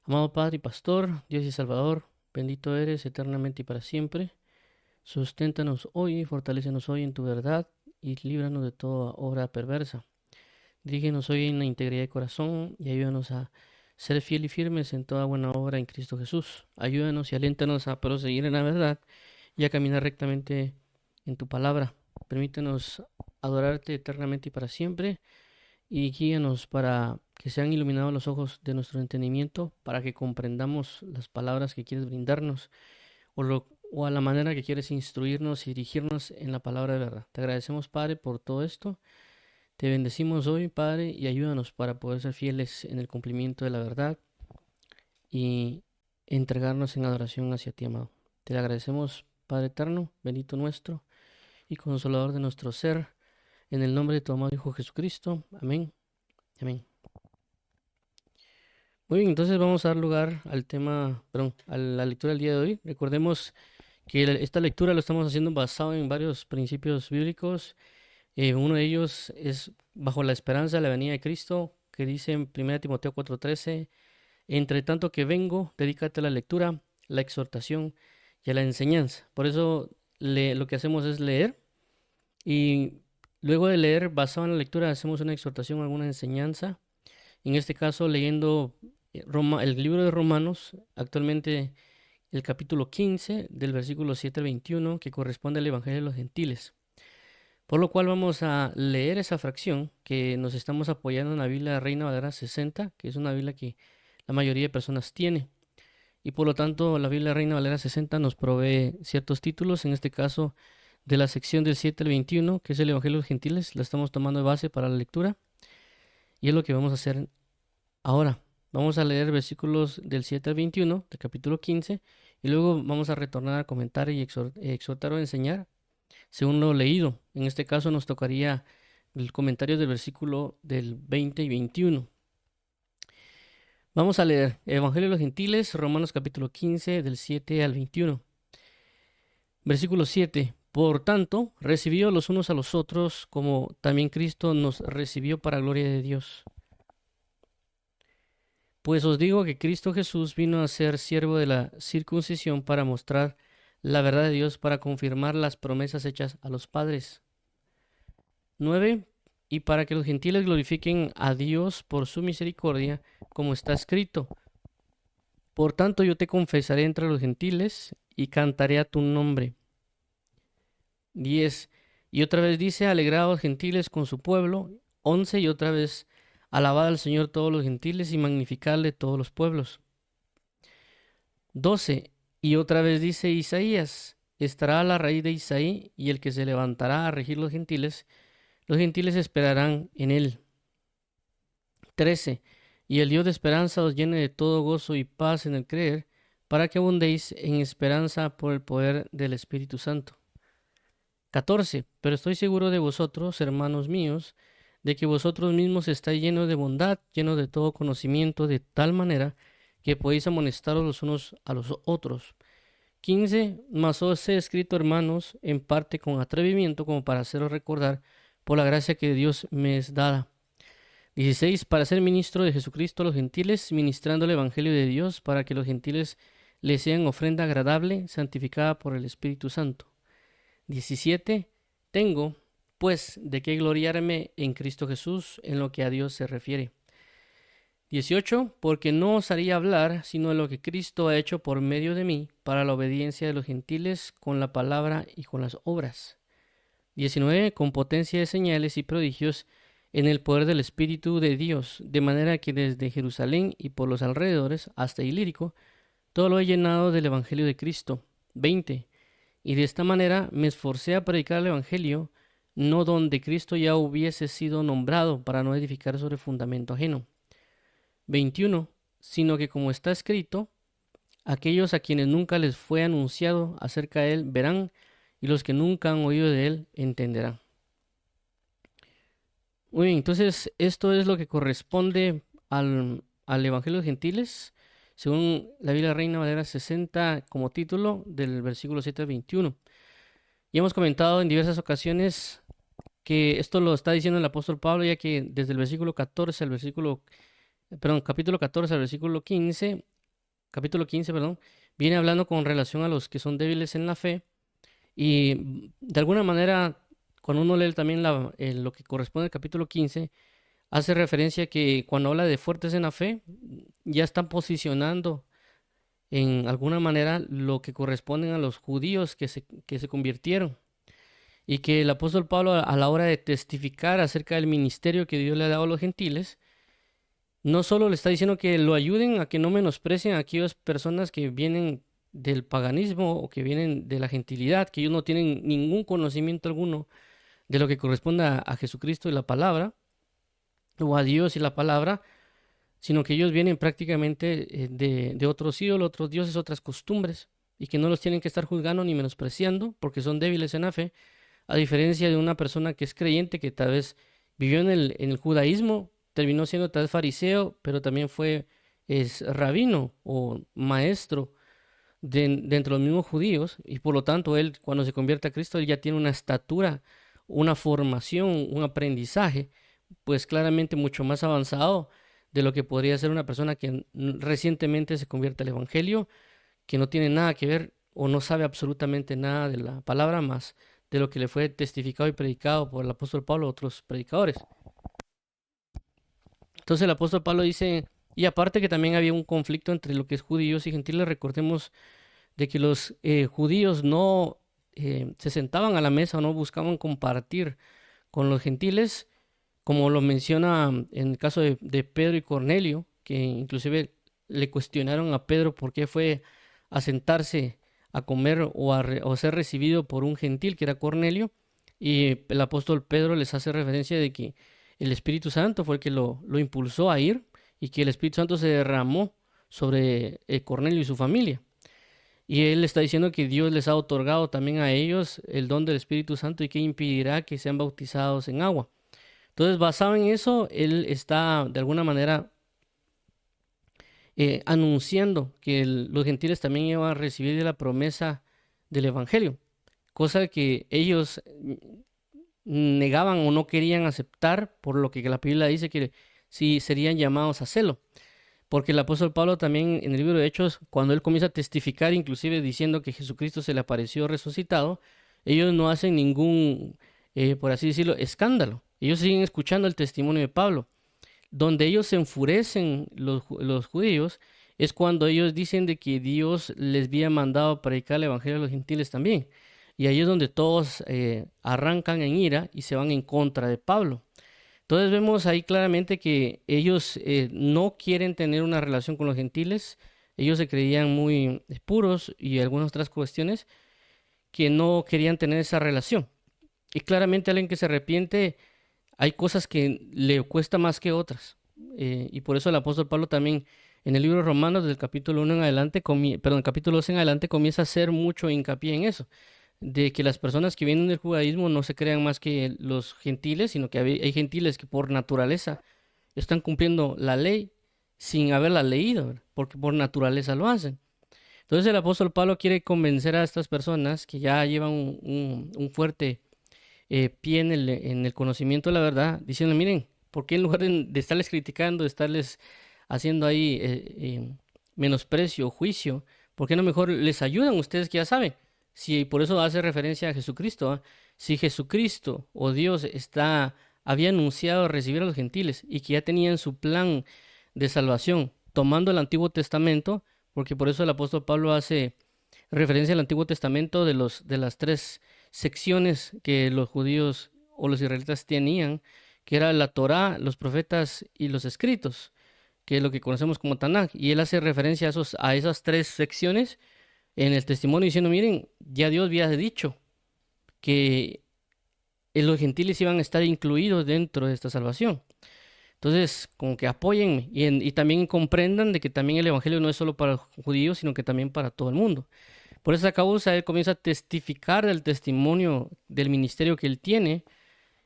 Amado Padre y Pastor, Dios y Salvador, bendito eres eternamente y para siempre. Susténtanos hoy, fortalécenos hoy en tu verdad y líbranos de toda obra perversa. Dirígenos hoy en la integridad de corazón y ayúdanos a ser fiel y firmes en toda buena obra en Cristo Jesús. Ayúdanos y aléntanos a proseguir en la verdad y a caminar rectamente en tu palabra. Permítenos adorarte eternamente y para siempre y guíanos para que sean iluminados los ojos de nuestro entendimiento, para que comprendamos las palabras que quieres brindarnos o a la manera que quieres instruirnos y dirigirnos en la palabra de verdad. Te agradecemos, Padre, por todo esto. Te bendecimos hoy, Padre, y ayúdanos para poder ser fieles en el cumplimiento de la verdad y entregarnos en adoración hacia ti, amado. Te agradecemos, Padre eterno, bendito nuestro y consolador de nuestro ser, en el nombre de tu amado Hijo Jesucristo. Amén. Amén. Muy bien, entonces vamos a dar lugar al tema, perdón, a la lectura del día de hoy. Recordemos que esta lectura lo estamos haciendo basado en varios principios bíblicos. Uno de ellos es bajo la esperanza de la venida de Cristo, que dice en 1 Timoteo 4:13, entre tanto que vengo, dedícate a la lectura, la exhortación y a la enseñanza. Por eso lo que hacemos es leer y luego de leer, basado en la lectura, hacemos una exhortación, alguna enseñanza. En este caso, leyendo el libro de Romanos, actualmente el capítulo 15, del versículo 7 al 21, que corresponde al Evangelio de los Gentiles. Por lo cual vamos a leer esa fracción que nos estamos apoyando en la Biblia Reina Valera 60, que es una Biblia que la mayoría de personas tiene. Y por lo tanto, la Biblia Reina Valera 60 nos provee ciertos títulos, en este caso de la sección del 7 al 21, que es el Evangelio de los Gentiles, la estamos tomando de base para la lectura. Y es lo que vamos a hacer ahora. Vamos a leer versículos del 7 al 21 del capítulo 15 y luego vamos a retornar a comentar y exhortar o enseñar según lo leído. En este caso nos tocaría el comentario del versículo del 20 y 21. Vamos a leer Evangelio de los Gentiles, Romanos capítulo 15 del 7 al 21. Versículo 7. Por tanto, recibió los unos a los otros como también Cristo nos recibió para gloria de Dios. Pues os digo que Cristo Jesús vino a ser siervo de la circuncisión para mostrar la verdad de Dios, para confirmar las promesas hechas a los padres. 9. Y para que los gentiles glorifiquen a Dios por su misericordia, como está escrito. Por tanto yo te confesaré entre los gentiles y cantaré a tu nombre. 10. Y otra vez dice, alegraos gentiles con su pueblo. 11. Y otra vez, alabad al Señor todos los gentiles y magnificadle todos los pueblos. 12. Y otra vez dice Isaías, estará a la raíz de Isaí y el que se levantará a regir los gentiles esperarán en él. 13. Y el Dios de esperanza os llene de todo gozo y paz en el creer, para que abundéis en esperanza por el poder del Espíritu Santo. 14. Pero estoy seguro de vosotros, hermanos míos, de que vosotros mismos estáis llenos de bondad, llenos de todo conocimiento, de tal manera que podéis amonestaros los unos a los otros. 15. Mas os he escrito, hermanos, en parte con atrevimiento, como para haceros recordar por la gracia que Dios me es dada. 16. Para ser ministro de Jesucristo a los gentiles, ministrando el Evangelio de Dios, para que los gentiles le sean ofrenda agradable, santificada por el Espíritu Santo. 17. Tengo, pues, de qué gloriarme en Cristo Jesús en lo que a Dios se refiere. 18. Porque no os haría hablar sino de lo que Cristo ha hecho por medio de mí para la obediencia de los gentiles con la palabra y con las obras. 19. Con potencia de señales y prodigios en el poder del Espíritu de Dios, de manera que desde Jerusalén y por los alrededores hasta Ilírico, todo lo he llenado del Evangelio de Cristo. 20. Y de esta manera me esforcé a predicar el Evangelio, no donde Cristo ya hubiese sido nombrado, para no edificar sobre fundamento ajeno. 21. Sino que como está escrito, aquellos a quienes nunca les fue anunciado acerca de él verán, y los que nunca han oído de él entenderán. Muy bien, entonces esto es lo que corresponde al Evangelio de los Gentiles, según la Biblia Reina Valera 60 como título del versículo 7 al 21. Y hemos comentado en diversas ocasiones que esto lo está diciendo el apóstol Pablo, ya que desde el capítulo 14 al versículo 15, capítulo 15, perdón, viene hablando con relación a los que son débiles en la fe y de alguna manera, cuando uno lee también lo que corresponde al capítulo 15, hace referencia que cuando habla de fuertes en la fe, ya están posicionando en alguna manera lo que corresponden a los judíos que se convirtieron. Y que el apóstol Pablo a la hora de testificar acerca del ministerio que Dios le ha dado a los gentiles, no solo le está diciendo que lo ayuden a que no menosprecien a aquellas personas que vienen del paganismo o que vienen de la gentilidad, que ellos no tienen ningún conocimiento alguno de lo que corresponde a Jesucristo y la palabra, o a Dios y la palabra, sino que ellos vienen prácticamente de otros ídolos, otros dioses, otras costumbres, y que no los tienen que estar juzgando ni menospreciando porque son débiles en la fe, a diferencia de una persona que es creyente, que tal vez vivió en el judaísmo, terminó siendo tal vez fariseo, pero también es rabino o maestro dentro de los mismos judíos, y por lo tanto él cuando se convierte a Cristo, él ya tiene una estatura, una formación, un aprendizaje, pues claramente mucho más avanzado de lo que podría ser una persona que recientemente se convierte al Evangelio, que no tiene nada que ver o no sabe absolutamente nada de la palabra más de lo que le fue testificado y predicado por el apóstol Pablo a otros predicadores. Entonces el apóstol Pablo dice, y aparte que también había un conflicto entre lo que es judíos y gentiles, recordemos de que los judíos no se sentaban a la mesa o no buscaban compartir con los gentiles, como lo menciona en el caso de Pedro y Cornelio, que inclusive le cuestionaron a Pedro por qué fue a sentarse a comer o a ser recibido por un gentil que era Cornelio, y el apóstol Pedro les hace referencia de que el Espíritu Santo fue el que lo impulsó a ir y que el Espíritu Santo se derramó sobre Cornelio y su familia. Y él está diciendo que Dios les ha otorgado también a ellos el don del Espíritu Santo y que impedirá que sean bautizados en agua. Entonces, basado en eso, él está de alguna manera anunciando que los gentiles también iban a recibir la promesa del Evangelio, cosa que ellos negaban o no querían aceptar, por lo que la Biblia dice que sí serían llamados a hacerlo. Porque el apóstol Pablo también en el libro de Hechos, cuando él comienza a testificar, inclusive diciendo que Jesucristo se le apareció resucitado, ellos no hacen ningún, por así decirlo, escándalo. Ellos siguen escuchando el testimonio de Pablo. Donde ellos se enfurecen, los judíos, es cuando ellos dicen de que Dios les había mandado predicar el evangelio a los gentiles también. Y ahí es donde todos arrancan en ira y se van en contra de Pablo. Entonces vemos ahí claramente que ellos no quieren tener una relación con los gentiles. Ellos se creían muy puros y algunas otras cuestiones que no querían tener esa relación. Y claramente alguien que se arrepiente, hay cosas que le cuesta más que otras. Y por eso el apóstol Pablo también en el libro de Romanos del capítulo 1 en adelante, perdón, capítulo 2 en adelante comienza a hacer mucho hincapié en eso, de que las personas que vienen del judaísmo no se crean más que los gentiles, sino que hay gentiles que por naturaleza están cumpliendo la ley sin haberla leído, ¿verdad? Porque por naturaleza lo hacen. Entonces el apóstol Pablo quiere convencer a estas personas que ya llevan un fuerte pie en el conocimiento de la verdad, diciendo, miren, ¿por qué en lugar de estarles criticando, de estarles haciendo ahí menosprecio, juicio, por qué no mejor les ayudan ustedes que ya saben? Si por eso hace referencia a Jesucristo, ¿ah? Si Jesucristo o Dios había anunciado recibir a los gentiles y que ya tenían su plan de salvación, tomando el Antiguo Testamento, porque por eso el apóstol Pablo hace referencia al Antiguo Testamento de las tres secciones que los judíos o los israelitas tenían, que era la Torá, los profetas y los escritos, que es lo que conocemos como Tanaj. Y él hace referencia a esas tres secciones en el testimonio diciendo, miren, ya Dios había dicho que los gentiles iban a estar incluidos dentro de esta salvación. Entonces, como que apóyenme y también comprendan de que también el evangelio no es solo para los judíos, sino que también para todo el mundo. Por esa causa, él comienza a testificar del testimonio del ministerio que él tiene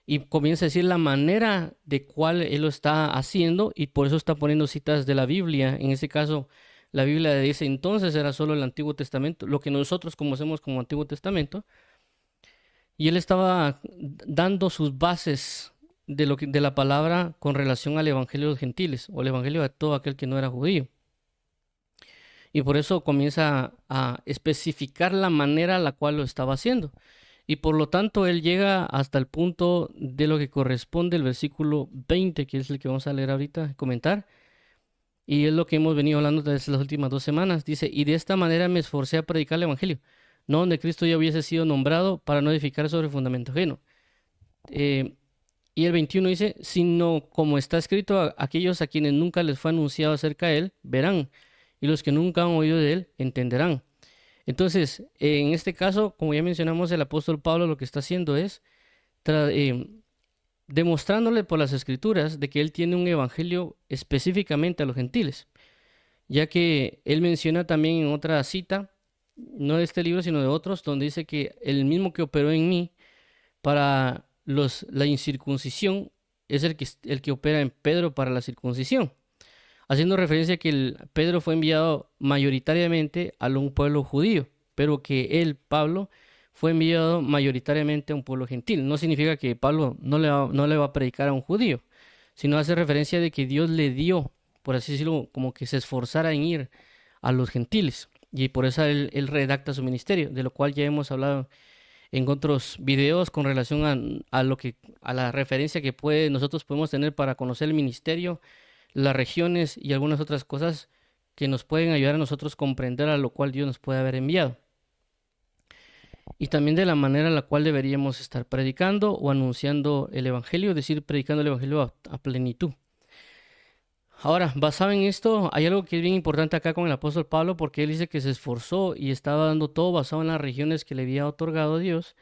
y comienza a decir la manera de cuál él lo está haciendo y por eso está poniendo citas de la Biblia. En ese caso, la Biblia de ese entonces era solo el Antiguo Testamento, lo que nosotros conocemos como Antiguo Testamento. Y él estaba dando sus bases de la palabra con relación al Evangelio de los gentiles o el Evangelio de todo aquel que no era judío. Y por eso comienza a especificar la manera a la cual lo estaba haciendo. Y por lo tanto, él llega hasta el punto de lo que corresponde el versículo 20, que es el que vamos a leer ahorita, comentar. Y es lo que hemos venido hablando desde las últimas 2 semanas. Dice, y de esta manera me esforcé a predicar el Evangelio, no donde Cristo ya hubiese sido nombrado para no edificar sobre fundamento ajeno. Eh, y el 21 dice, sino como está escrito, aquellos a quienes nunca les fue anunciado acerca de él, verán, y los que nunca han oído de él, entenderán. Entonces, en este caso, como ya mencionamos, el apóstol Pablo lo que está haciendo es demostrándole por las escrituras de que él tiene un evangelio específicamente a los gentiles, ya que él menciona también en otra cita, no de este libro, sino de otros, donde dice que el mismo que operó en mí para la incircuncisión es el que opera en Pedro para la circuncisión, haciendo referencia a que Pedro fue enviado mayoritariamente a un pueblo judío, pero que él, Pablo, fue enviado mayoritariamente a un pueblo gentil. No significa que Pablo no le va a predicar a un judío, sino hace referencia de que Dios le dio, por así decirlo, como que se esforzara en ir a los gentiles. Y por eso él redacta su ministerio, de lo cual ya hemos hablado en otros videos con relación a la referencia que nosotros podemos tener para conocer el ministerio, las regiones y algunas otras cosas que nos pueden ayudar a nosotros comprender a lo cual Dios nos puede haber enviado. Y también de la manera en la cual deberíamos estar predicando o anunciando el Evangelio, es decir, predicando el Evangelio a plenitud. Ahora, basado en esto, hay algo que es bien importante acá con el apóstol Pablo, porque él dice que se esforzó y estaba dando todo basado en las regiones que le había otorgado Dios,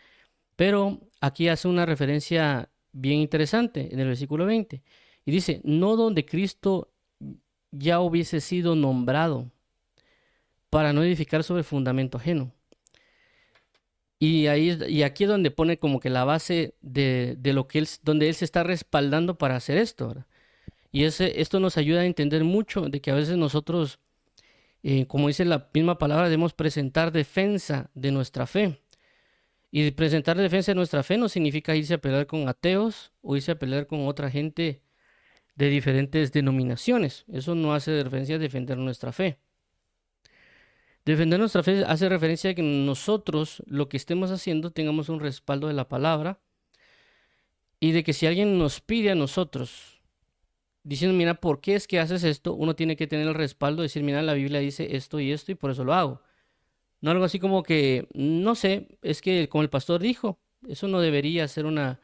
pero aquí hace una referencia bien interesante en el versículo 20, y dice, no donde Cristo ya hubiese sido nombrado para no edificar sobre fundamento ajeno. Y aquí es donde pone como que la base de lo que donde él se está respaldando para hacer esto, ¿verdad? Y esto nos ayuda a entender mucho de que a veces nosotros, como dice la misma palabra, debemos presentar defensa de nuestra fe. Y presentar defensa de nuestra fe no significa irse a pelear con ateos o irse a pelear con otra gente de diferentes denominaciones. Eso no hace referencia a defender nuestra fe. Defender nuestra fe hace referencia a que nosotros, lo que estemos haciendo, tengamos un respaldo de la palabra y de que si alguien nos pide a nosotros, diciendo, mira, ¿por qué es que haces esto? Uno tiene que tener el respaldo de decir, mira, la Biblia dice esto y por eso lo hago. No algo así como que, no sé, es que como el pastor dijo, eso no debería ser una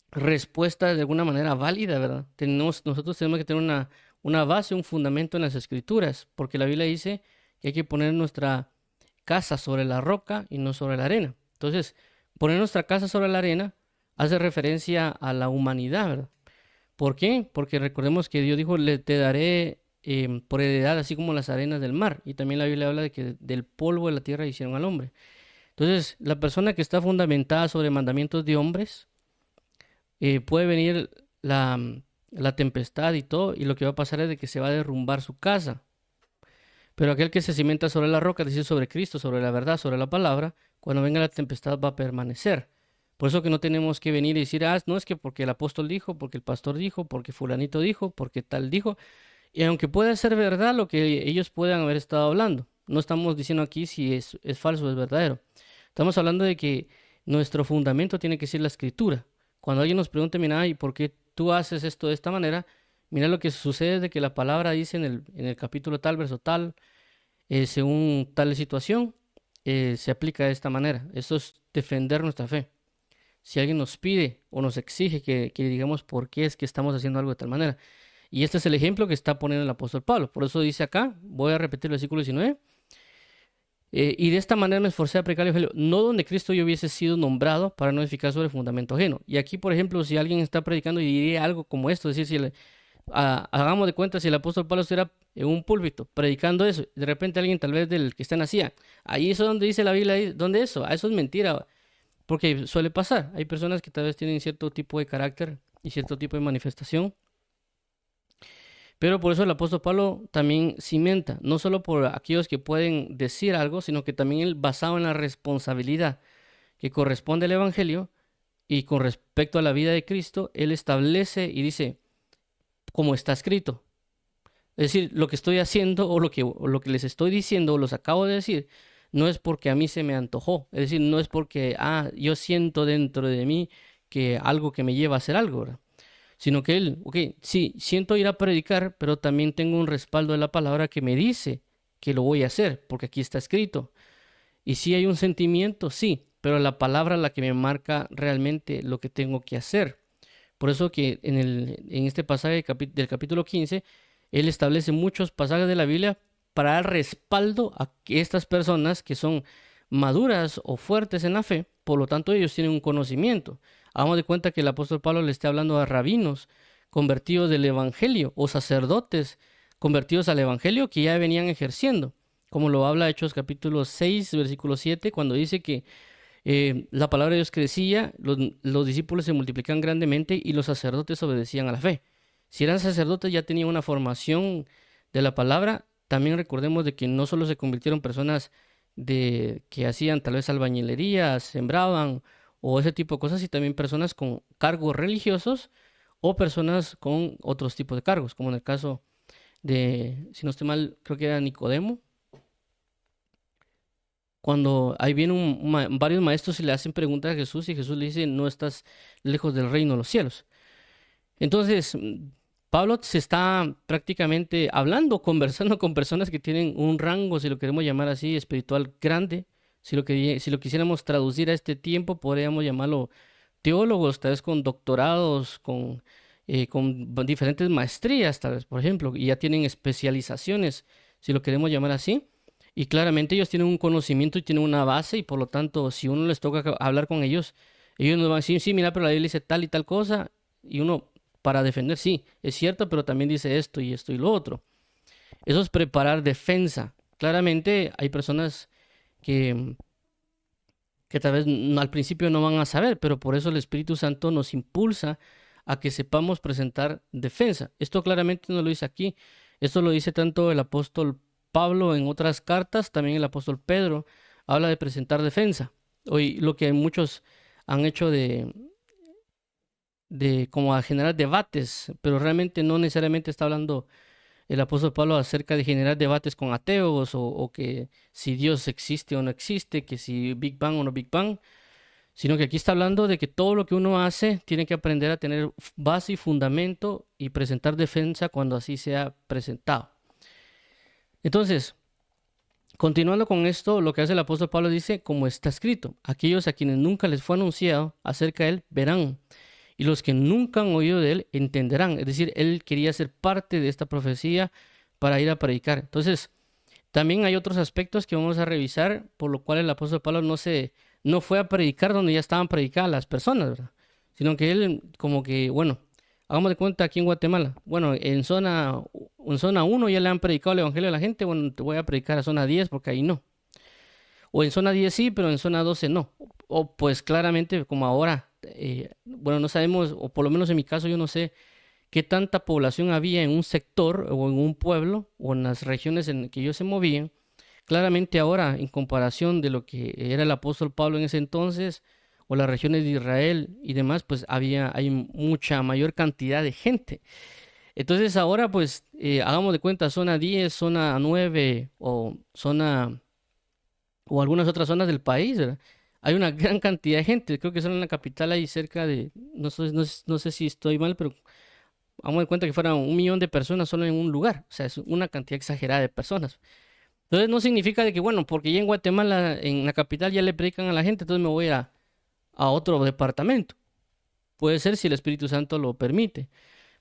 respuesta de alguna manera válida, ¿verdad? Nosotros tenemos que tener una base, un fundamento en las escrituras, porque la Biblia dice que hay que poner nuestra casa sobre la roca y no sobre la arena. Entonces, poner nuestra casa sobre la arena hace referencia a la humanidad, ¿verdad? ¿Por qué? Porque recordemos que Dios dijo, te daré por heredad así como las arenas del mar. Y también la Biblia habla de que del polvo de la tierra hicieron al hombre. Entonces, la persona que está fundamentada sobre mandamientos de hombres, puede venir la tempestad y todo, y lo que va a pasar es de que se va a derrumbar su casa. Pero aquel que se cimenta sobre la roca, es decir, sobre Cristo, sobre la verdad, sobre la palabra, cuando venga la tempestad va a permanecer. Por eso que no tenemos que venir y decir, no es que porque el apóstol dijo, porque el pastor dijo, porque fulanito dijo, porque tal dijo. Y aunque pueda ser verdad lo que ellos puedan haber estado hablando, no estamos diciendo aquí si es falso o es verdadero. Estamos hablando de que nuestro fundamento tiene que ser la escritura. Cuando alguien nos pregunte, mira, ¿y por qué tú haces esto de esta manera? Mira, lo que sucede es de que la palabra dice en el capítulo tal, verso tal, según tal situación, se aplica de esta manera. Eso es defender nuestra fe. Si alguien nos pide o nos exige que digamos por qué es que estamos haciendo algo de tal manera. Y este es el ejemplo que está poniendo el apóstol Pablo. Por eso dice acá, voy a repetir el versículo 19. Y de esta manera me esforcé a predicar el evangelio, no donde Cristo yo hubiese sido nombrado para no edificar sobre fundamento ajeno. Y aquí, por ejemplo, si alguien está predicando y diría algo como esto, es decir, hagamos de cuenta si el apóstol Pablo estuviera en un púlpito predicando eso, de repente alguien tal vez del que está en Asia, ahí eso donde dice la Biblia, ¿dónde eso? Eso es mentira, porque suele pasar. Hay personas que tal vez tienen cierto tipo de carácter y cierto tipo de manifestación. Pero por eso el apóstol Pablo también cimenta, no solo por aquellos que pueden decir algo, sino que también él, basado en la responsabilidad que corresponde al Evangelio y con respecto a la vida de Cristo, él establece y dice, como está escrito. Es decir, lo que estoy haciendo o lo que les estoy diciendo o los acabo de decir, no es porque a mí se me antojó. Es decir, no es porque, yo siento dentro de mí que algo que me lleva a hacer algo, ¿verdad? Sino que él, ok, sí, siento ir a predicar, pero también tengo un respaldo de la palabra que me dice que lo voy a hacer, porque aquí está escrito. Y si hay un sentimiento, sí, pero la palabra es la que me marca realmente lo que tengo que hacer. Por eso que en este pasaje del capítulo 15, él establece muchos pasajes de la Biblia para dar respaldo a que estas personas que son maduras o fuertes en la fe, por lo tanto ellos tienen un conocimiento. Hagamos de cuenta que el apóstol Pablo le está hablando a rabinos convertidos del evangelio o sacerdotes convertidos al evangelio que ya venían ejerciendo, como lo habla Hechos capítulo 6, versículo 7, cuando dice que la palabra de Dios crecía, los discípulos se multiplicaban grandemente y los sacerdotes obedecían a la fe. Si eran sacerdotes ya tenían una formación de la palabra. También recordemos de que no solo se convirtieron personas que hacían tal vez albañilería, sembraban o ese tipo de cosas, y también personas con cargos religiosos o personas con otros tipos de cargos, como en el caso de, si no estoy mal, creo que era Nicodemo, cuando ahí vienen varios maestros y le hacen preguntas a Jesús y Jesús le dice, no estás lejos del reino de los cielos. Entonces, Pablo se está prácticamente hablando, conversando con personas que tienen un rango, si lo queremos llamar así, espiritual grande. Si lo quisiéramos traducir a este tiempo, podríamos llamarlo teólogos, tal vez con doctorados, con diferentes maestrías, tal vez, por ejemplo, y ya tienen especializaciones, si lo queremos llamar así. Y claramente ellos tienen un conocimiento y tienen una base, y por lo tanto, si uno les toca hablar con ellos, ellos nos van a decir, sí, mira, pero la Biblia dice tal y tal cosa, y uno para defender, sí, es cierto, pero también dice esto y lo otro. Eso es preparar defensa. Claramente hay personas que, que tal vez al principio no van a saber, pero por eso el Espíritu Santo nos impulsa a que sepamos presentar defensa. Esto claramente no lo dice aquí. Esto lo dice tanto el apóstol Pablo en otras cartas, también el apóstol Pedro habla de presentar defensa. Hoy lo que muchos han hecho de como a generar debates, pero realmente no necesariamente está hablando el apóstol Pablo acerca de generar debates con ateos o que si Dios existe o no existe, que si Big Bang o no Big Bang, sino que aquí está hablando de que todo lo que uno hace tiene que aprender a tener base y fundamento y presentar defensa cuando así sea presentado. Entonces, continuando con esto, lo que hace el apóstol Pablo dice, como está escrito, aquellos a quienes nunca les fue anunciado acerca de él verán, y los que nunca han oído de él entenderán. Es decir, él quería ser parte de esta profecía para ir a predicar. Entonces, también hay otros aspectos que vamos a revisar, por lo cual el apóstol Pablo no fue a predicar donde ya estaban predicadas las personas, ¿verdad? Sino que él como que, bueno, hagamos de cuenta aquí en Guatemala. Bueno, en zona 1 ya le han predicado el evangelio a la gente. Bueno, te voy a predicar a zona 10 porque ahí no. O en zona 10 sí, pero en zona 12 no. O pues claramente como ahora, bueno, no sabemos, o por lo menos en mi caso yo no sé qué tanta población había en un sector o en un pueblo o en las regiones en que ellos se movían. Claramente ahora, en comparación de lo que era el apóstol Pablo en ese entonces, o las regiones de Israel y demás, pues hay mucha mayor cantidad de gente. Entonces ahora, pues, hagamos de cuenta, zona 10, zona 9 o algunas otras zonas del país, ¿verdad? Hay una gran cantidad de gente. Creo que solo en la capital hay cerca de, no sé si estoy mal, pero vamos de cuenta que fueran 1 millón de personas solo en un lugar. O sea, es una cantidad exagerada de personas. Entonces no significa de que, bueno, porque ya en Guatemala, en la capital ya le predican a la gente, entonces me voy a otro departamento. Puede ser si el Espíritu Santo lo permite.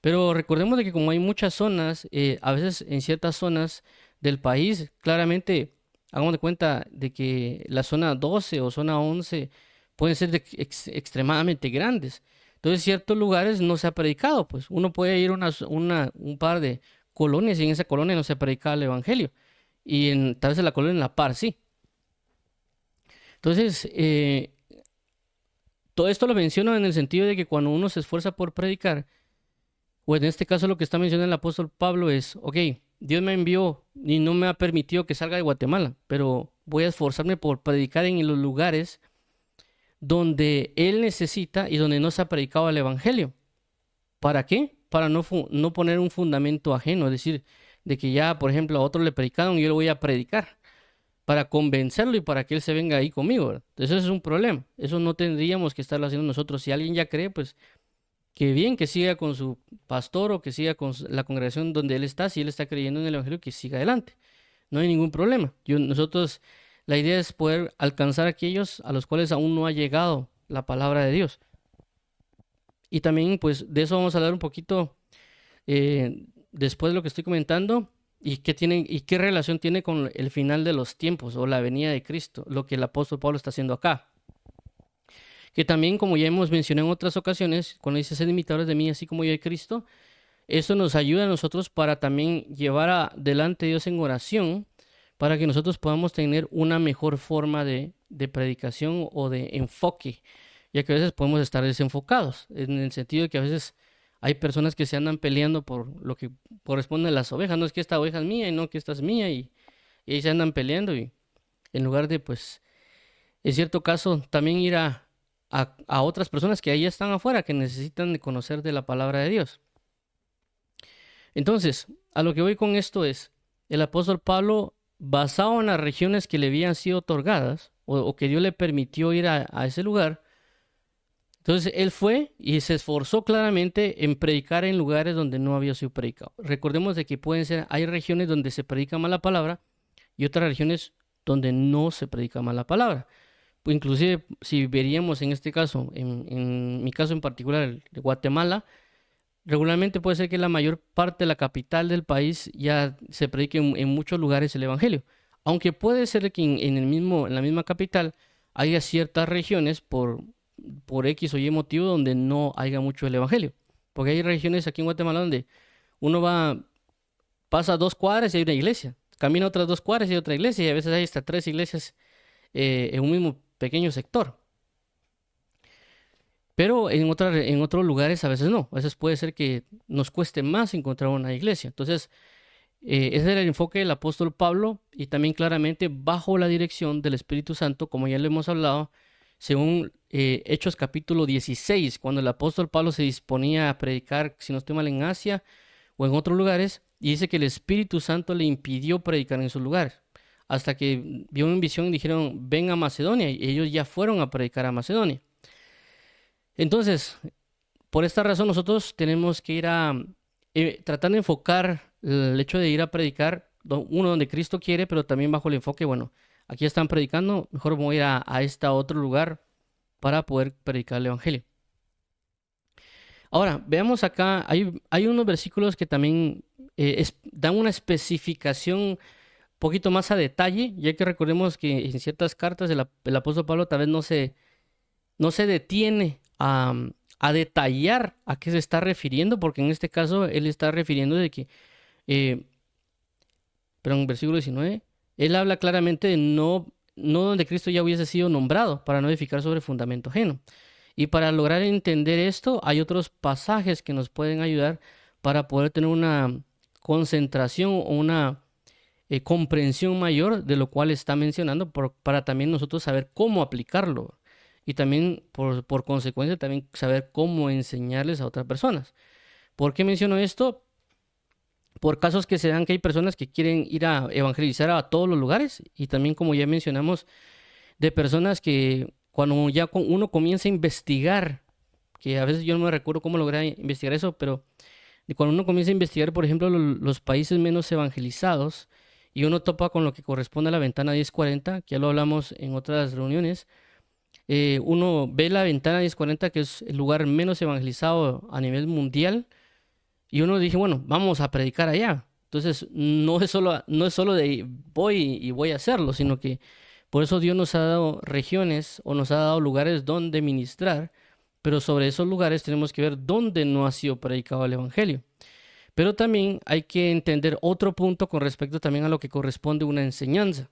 Pero recordemos de que como hay muchas zonas, a veces en ciertas zonas del país, claramente, hagamos de cuenta de que la zona 12 o zona 11 pueden ser extremadamente grandes. Entonces, ciertos lugares no se ha predicado, pues uno puede ir a un par de colonias y en esa colonia no se ha predicado el Evangelio. Y tal vez en la colonia en La Par, sí. Entonces, todo esto lo menciono en el sentido de que cuando uno se esfuerza por predicar, o en este caso lo que está mencionando el apóstol Pablo es, ok, Dios me envió y no me ha permitido que salga de Guatemala, pero voy a esforzarme por predicar en los lugares donde Él necesita y donde no se ha predicado el Evangelio. ¿Para qué? Para no poner un fundamento ajeno, es decir, de que ya, por ejemplo, a otro le predicaron y yo le voy a predicar para convencerlo y para que él se venga ahí conmigo, ¿verdad? Entonces eso es un problema. Eso no tendríamos que estarlo haciendo nosotros. Si alguien ya cree, pues que bien, que siga con su pastor o que siga con la congregación donde él está. Si él está creyendo en el Evangelio, que siga adelante. No hay ningún problema. Nosotros, la idea es poder alcanzar a aquellos a los cuales aún no ha llegado la palabra de Dios. Y también, pues, de eso vamos a hablar un poquito después de lo que estoy comentando y qué relación tiene con el final de los tiempos o la venida de Cristo, lo que el apóstol Pablo está haciendo acá. Que también, como ya hemos mencionado en otras ocasiones, cuando dice ser imitadores de mí, así como yo de Cristo, eso nos ayuda a nosotros para también llevar adelante a Dios en oración, para que nosotros podamos tener una mejor forma de predicación o de enfoque, ya que a veces podemos estar desenfocados, en el sentido de que a veces hay personas que se andan peleando por lo que corresponde a las ovejas, no es que esta oveja es mía y no que esta es mía, y ahí se andan peleando, y en lugar de, pues, en cierto caso, también ir a otras personas que ahí están afuera, que necesitan de conocer de la palabra de Dios. Entonces, a lo que voy con esto es, el apóstol Pablo, basado en las regiones que le habían sido otorgadas, o que Dios le permitió ir a ese lugar, entonces él fue y se esforzó claramente en predicar en lugares donde no había sido predicado. Recordemos de que hay regiones donde se predica mal la palabra y otras regiones donde no se predica mal la palabra. Pues inclusive si veríamos en este caso, en mi caso en particular, el de Guatemala, regularmente puede ser que la mayor parte de la capital del país ya se predique en muchos lugares el evangelio. Aunque puede ser que en la misma capital haya ciertas regiones por X o Y motivo donde no haya mucho el evangelio. Porque hay regiones aquí en Guatemala donde uno pasa 2 cuadras y hay una iglesia. Camina otras 2 cuadras y hay otra iglesia. Y a veces hay hasta 3 iglesias en un mismo pequeño sector. Pero en otros lugares a veces no. A veces puede ser que nos cueste más encontrar una iglesia. Entonces, ese era el enfoque del apóstol Pablo y también claramente bajo la dirección del Espíritu Santo, como ya lo hemos hablado, según Hechos capítulo 16, cuando el apóstol Pablo se disponía a predicar, si no estoy mal, en Asia o en otros lugares, y dice que el Espíritu Santo le impidió predicar en esos lugares, hasta que vio una visión y dijeron, ven a Macedonia, y ellos ya fueron a predicar a Macedonia. Entonces, por esta razón nosotros tenemos que ir tratar de enfocar el hecho de ir a predicar, uno donde Cristo quiere, pero también bajo el enfoque, bueno, aquí están predicando, mejor voy a ir a este otro lugar para poder predicar el Evangelio. Ahora, veamos acá, hay unos versículos que también dan una especificación un poquito más a detalle, ya que recordemos que en ciertas cartas el apóstol Pablo tal vez no se detiene a detallar a qué se está refiriendo, porque en este caso él está refiriendo de que, pero en versículo 19, él habla claramente de no donde Cristo ya hubiese sido nombrado, para no edificar sobre fundamento ajeno. Y para lograr entender esto, hay otros pasajes que nos pueden ayudar para poder tener una concentración o una comprensión mayor de lo cual está mencionando, para también nosotros saber cómo aplicarlo. Y también, por consecuencia, también saber cómo enseñarles a otras personas. ¿Por qué menciono esto? Por casos que se dan que hay personas que quieren ir a evangelizar a todos los lugares. Y también, como ya mencionamos, de personas que cuando ya uno comienza a investigar, que a veces yo no me recuerdo cómo lograr investigar eso, pero cuando uno comienza a investigar, por ejemplo, los países menos evangelizados, y uno topa con lo que corresponde a la ventana 1040, que ya lo hablamos en otras reuniones, uno ve la ventana 1040, que es el lugar menos evangelizado a nivel mundial, y uno dice, bueno, vamos a predicar allá. Entonces, no es solo de voy a hacerlo, sino que por eso Dios nos ha dado regiones o nos ha dado lugares donde ministrar, pero sobre esos lugares tenemos que ver dónde no ha sido predicado el evangelio. Pero también hay que entender otro punto con respecto también a lo que corresponde a una enseñanza.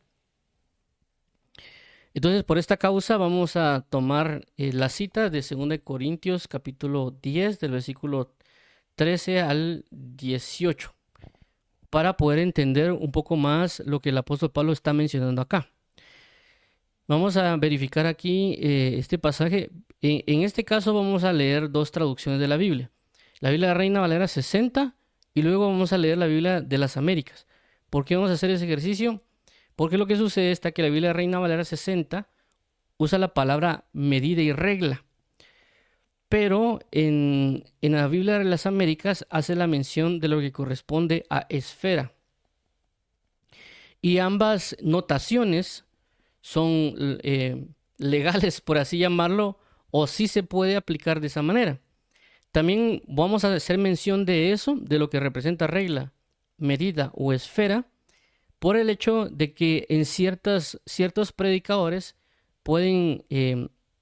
Entonces, por esta causa vamos a tomar la cita de 2 Corintios capítulo 10, del versículo 13 al 18, para poder entender un poco más lo que el apóstol Pablo está mencionando acá. Vamos a verificar aquí este pasaje. En este caso vamos a leer 2 traducciones de la Biblia. La Biblia de Reina Valera 60 y luego vamos a leer la Biblia de las Américas. ¿Por qué vamos a hacer ese ejercicio? Porque lo que sucede está que la Biblia Reina Valera 60 usa la palabra medida y regla, pero en la Biblia de las Américas hace la mención de lo que corresponde a esfera. Y ambas notaciones son legales, por así llamarlo, o sí se puede aplicar de esa manera. También vamos a hacer mención de eso, de lo que representa regla, medida o esfera, por el hecho de que en ciertos predicadores pueden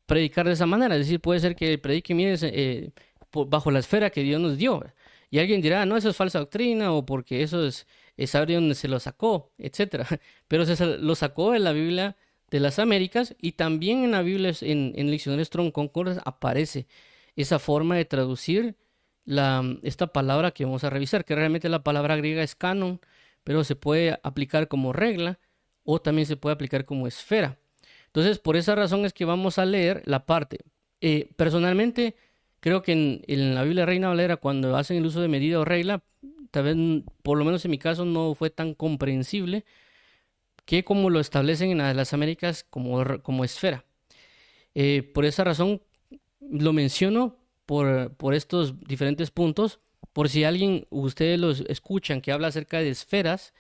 predicar de esa manera. Es decir, puede ser que predique bajo la esfera que Dios nos dio. Y alguien dirá, no, eso es falsa doctrina o porque eso es saber de dónde se lo sacó, etcétera. Pero lo sacó en la Biblia de las Américas y también en la Biblia, en el diccionario Strong Concord aparece esa forma de traducir esta palabra que vamos a revisar, que realmente la palabra griega es canon, pero se puede aplicar como regla o también se puede aplicar como esfera. Entonces, por esa razón es que vamos a leer la parte. Personalmente, creo que en la Biblia Reina Valera, cuando hacen el uso de medida o regla, tal vez, por lo menos en mi caso, no fue tan comprensible que como lo establecen en las Américas como esfera. Por esa razón lo menciono por estos diferentes puntos, por si ustedes los escuchan que habla acerca de esferas,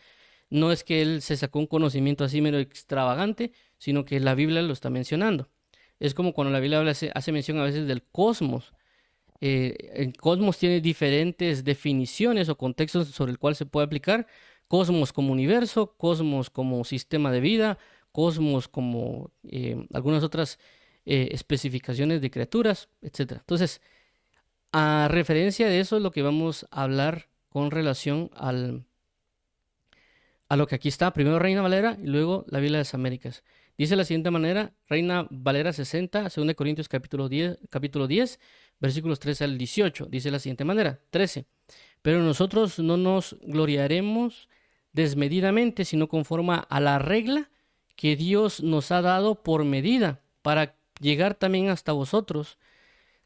no es que él se sacó un conocimiento así mero extravagante, sino que la Biblia lo está mencionando. Es como cuando la Biblia hace mención a veces del cosmos. El cosmos tiene diferentes definiciones o contextos sobre el cual se puede aplicar. Cosmos como universo, cosmos como sistema de vida, cosmos como algunas otras especificaciones de criaturas, etc. Entonces, a referencia de eso es lo que vamos a hablar con relación a lo que aquí está. Primero Reina Valera y luego la Biblia de las Américas. Dice de la siguiente manera, Reina Valera 60, 2 Corintios capítulo 10, versículos 13 al 18. Dice de la siguiente manera, 13. Pero nosotros no nos gloriaremos desmedidamente, sino conforme a la regla que Dios nos ha dado por medida, para llegar también hasta vosotros.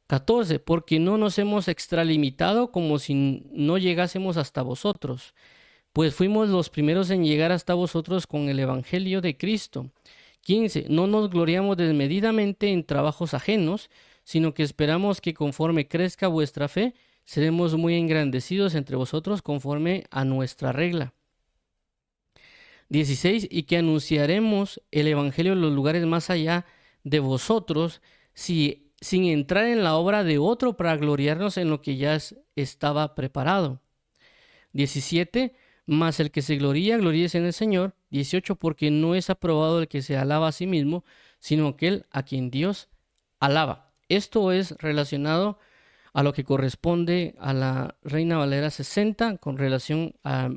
14. Porque no nos hemos extralimitado como si no llegásemos hasta vosotros, pues fuimos los primeros en llegar hasta vosotros con el Evangelio de Cristo. 15. No nos gloriamos desmedidamente en trabajos ajenos, sino que esperamos que conforme crezca vuestra fe, seremos muy engrandecidos entre vosotros conforme a nuestra regla. 16. Y que anunciaremos el Evangelio en los lugares más allá de vosotros, sin entrar en la obra de otro para gloriarnos en lo que ya estaba preparado. 17. Mas el que se gloríese en el Señor. 18. Porque no es aprobado el que se alaba a sí mismo, sino aquel a quien Dios alaba. Esto es relacionado a lo que corresponde a la Reina Valera 60 con relación a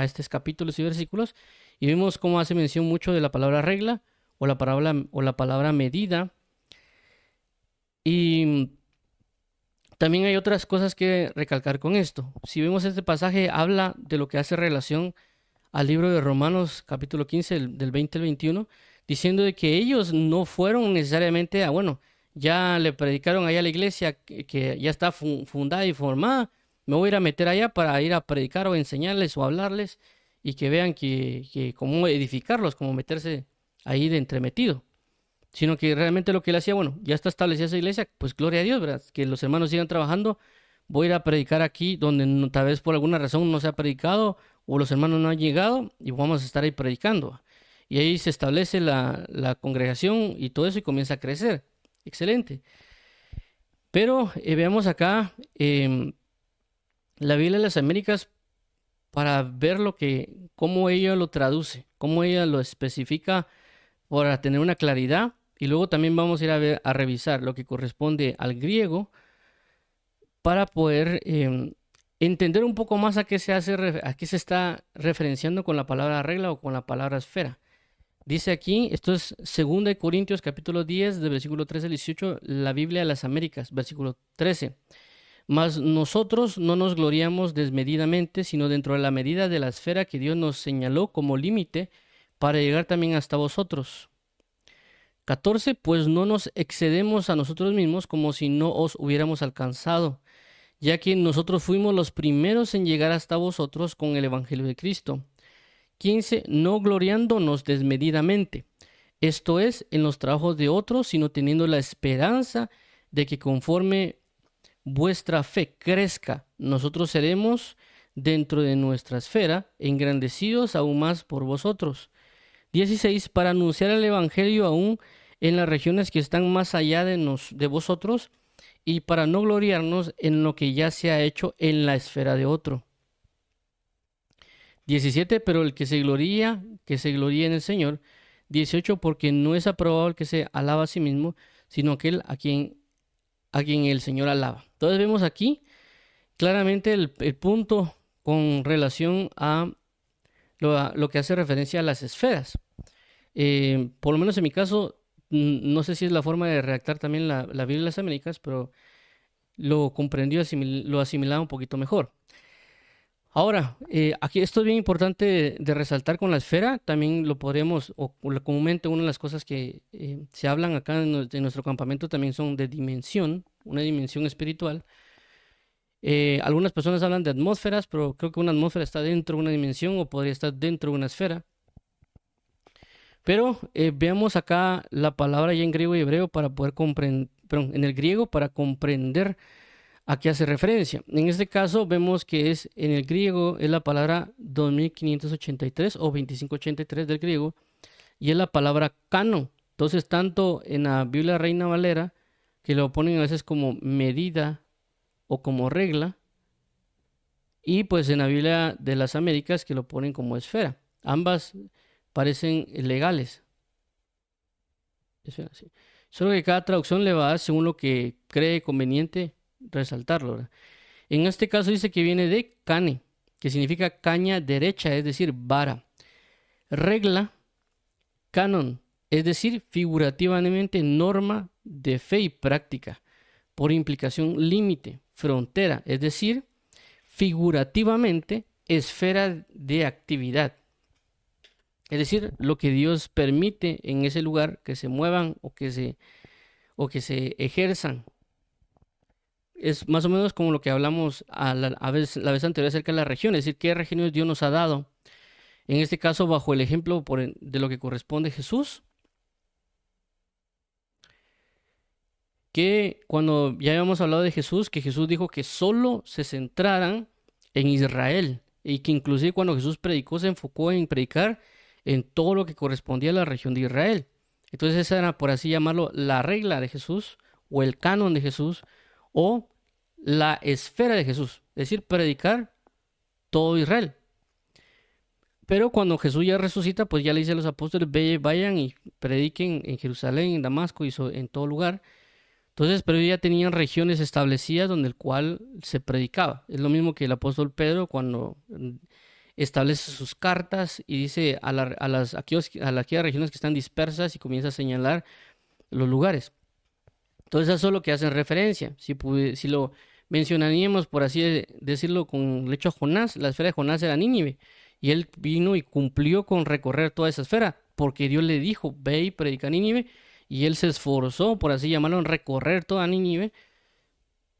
estos capítulos y versículos. Y vimos cómo hace mención mucho de la palabra regla o la palabra medida. Y también hay otras cosas que recalcar con esto. Si vemos este pasaje, habla de lo que hace relación al libro de Romanos capítulo 15, del 20 al 21, diciendo de que ellos no fueron necesariamente ya le predicaron allá a la iglesia que ya está fundada y formada, me voy a ir a meter allá para ir a predicar o enseñarles o hablarles y que vean que cómo edificarlos, cómo meterse ahí de entremetido. Sino que realmente lo que él hacía, ya está establecida esa iglesia, pues gloria a Dios, ¿verdad? Que los hermanos sigan trabajando. Voy a ir a predicar aquí donde tal vez por alguna razón no se ha predicado o los hermanos no han llegado y vamos a estar ahí predicando. Y ahí se establece la congregación y todo eso y comienza a crecer. Excelente. Pero veamos acá la Biblia de las Américas para ver cómo ella lo traduce, cómo ella lo especifica para tener una claridad. Y luego también vamos a ir a revisar lo que corresponde al griego para poder entender un poco más a qué se está referenciando con la palabra regla o con la palabra esfera. Dice aquí, esto es 2 Corintios capítulo 10, del versículo 13 al 18, la Biblia de las Américas, versículo 13. Mas nosotros no nos gloriamos desmedidamente, sino dentro de la medida de la esfera que Dios nos señaló como límite para llegar también hasta vosotros. 14. Pues no nos excedemos a nosotros mismos como si no os hubiéramos alcanzado. ya que nosotros fuimos los primeros en llegar hasta vosotros con el Evangelio de Cristo. 15. No gloriándonos desmedidamente, esto es, en los trabajos de otros, sino teniendo la esperanza de que conforme vuestra fe crezca, nosotros seremos dentro de nuestra esfera, engrandecidos aún más por vosotros. 16. Para anunciar el Evangelio aún en las regiones que están más allá de vosotros, y para no gloriarnos en lo que ya se ha hecho en la esfera de otro. 17. Pero el que se gloríe en el Señor. 18. Porque no es aprobado el que se alaba a sí mismo, sino aquel a quien el Señor alaba. Entonces vemos aquí claramente el punto con relación a lo que hace referencia a las esferas. Por lo menos en mi caso, no sé si es la forma de redactar también la Biblia de las Américas, pero lo comprendió, lo asimilaba un poquito mejor. Ahora, aquí esto es bien importante de resaltar con la esfera, también lo podemos, o comúnmente una de las cosas que se hablan acá en nuestro campamento también son de dimensión, una dimensión espiritual. Algunas personas hablan de atmósferas, pero creo que una atmósfera está dentro de una dimensión o podría estar dentro de una esfera. Pero veamos acá la palabra ya en griego y hebreo para poder comprender, en el griego para comprender a qué hace referencia. En este caso vemos que en el griego es la palabra 2583 o 2583 del griego y es la palabra canon. Entonces tanto en la Biblia Reina Valera, que lo ponen a veces como medida o como regla, y pues en la Biblia de las Américas que lo ponen como esfera. Ambas parecen legales. Esfera, sí. Solo que cada traducción le va a dar según lo que cree conveniente resaltarlo, ¿verdad? En este caso dice que viene de cane, que significa caña derecha, es decir, vara. Regla, canon, es decir, figurativamente norma de fe y práctica. Por implicación, límite, frontera, es decir, figurativamente, esfera de actividad. Es decir, lo que Dios permite en ese lugar que se muevan o que se ejerzan. Es más o menos como lo que hablamos la vez anterior acerca de las regiones, es decir, qué regiones Dios nos ha dado. En este caso, bajo el ejemplo de lo que corresponde a Jesús, que cuando ya habíamos hablado de Jesús, que Jesús dijo que solo se centraran en Israel y que inclusive cuando Jesús predicó se enfocó en predicar en todo lo que correspondía a la región de Israel. Entonces esa era, por así llamarlo, la regla de Jesús o el canon de Jesús o la esfera de Jesús, es decir, predicar todo Israel. Pero cuando Jesús ya resucita, pues ya le dice a los apóstoles, vayan y prediquen en Jerusalén, en Damasco y en todo lugar. Entonces, pero ya tenían regiones establecidas donde el cual se predicaba. Es lo mismo que el apóstol Pedro cuando establece sus cartas y dice aquellas regiones que están dispersas y comienza a señalar los lugares. Entonces eso es lo que hacen referencia. Si lo mencionaríamos, por así decirlo, con el hecho de Jonás, la esfera de Jonás era Nínive. Y él vino y cumplió con recorrer toda esa esfera, porque Dios le dijo, ve y predica a Nínive. Y él se esforzó, por así llamarlo, en recorrer toda Nínive,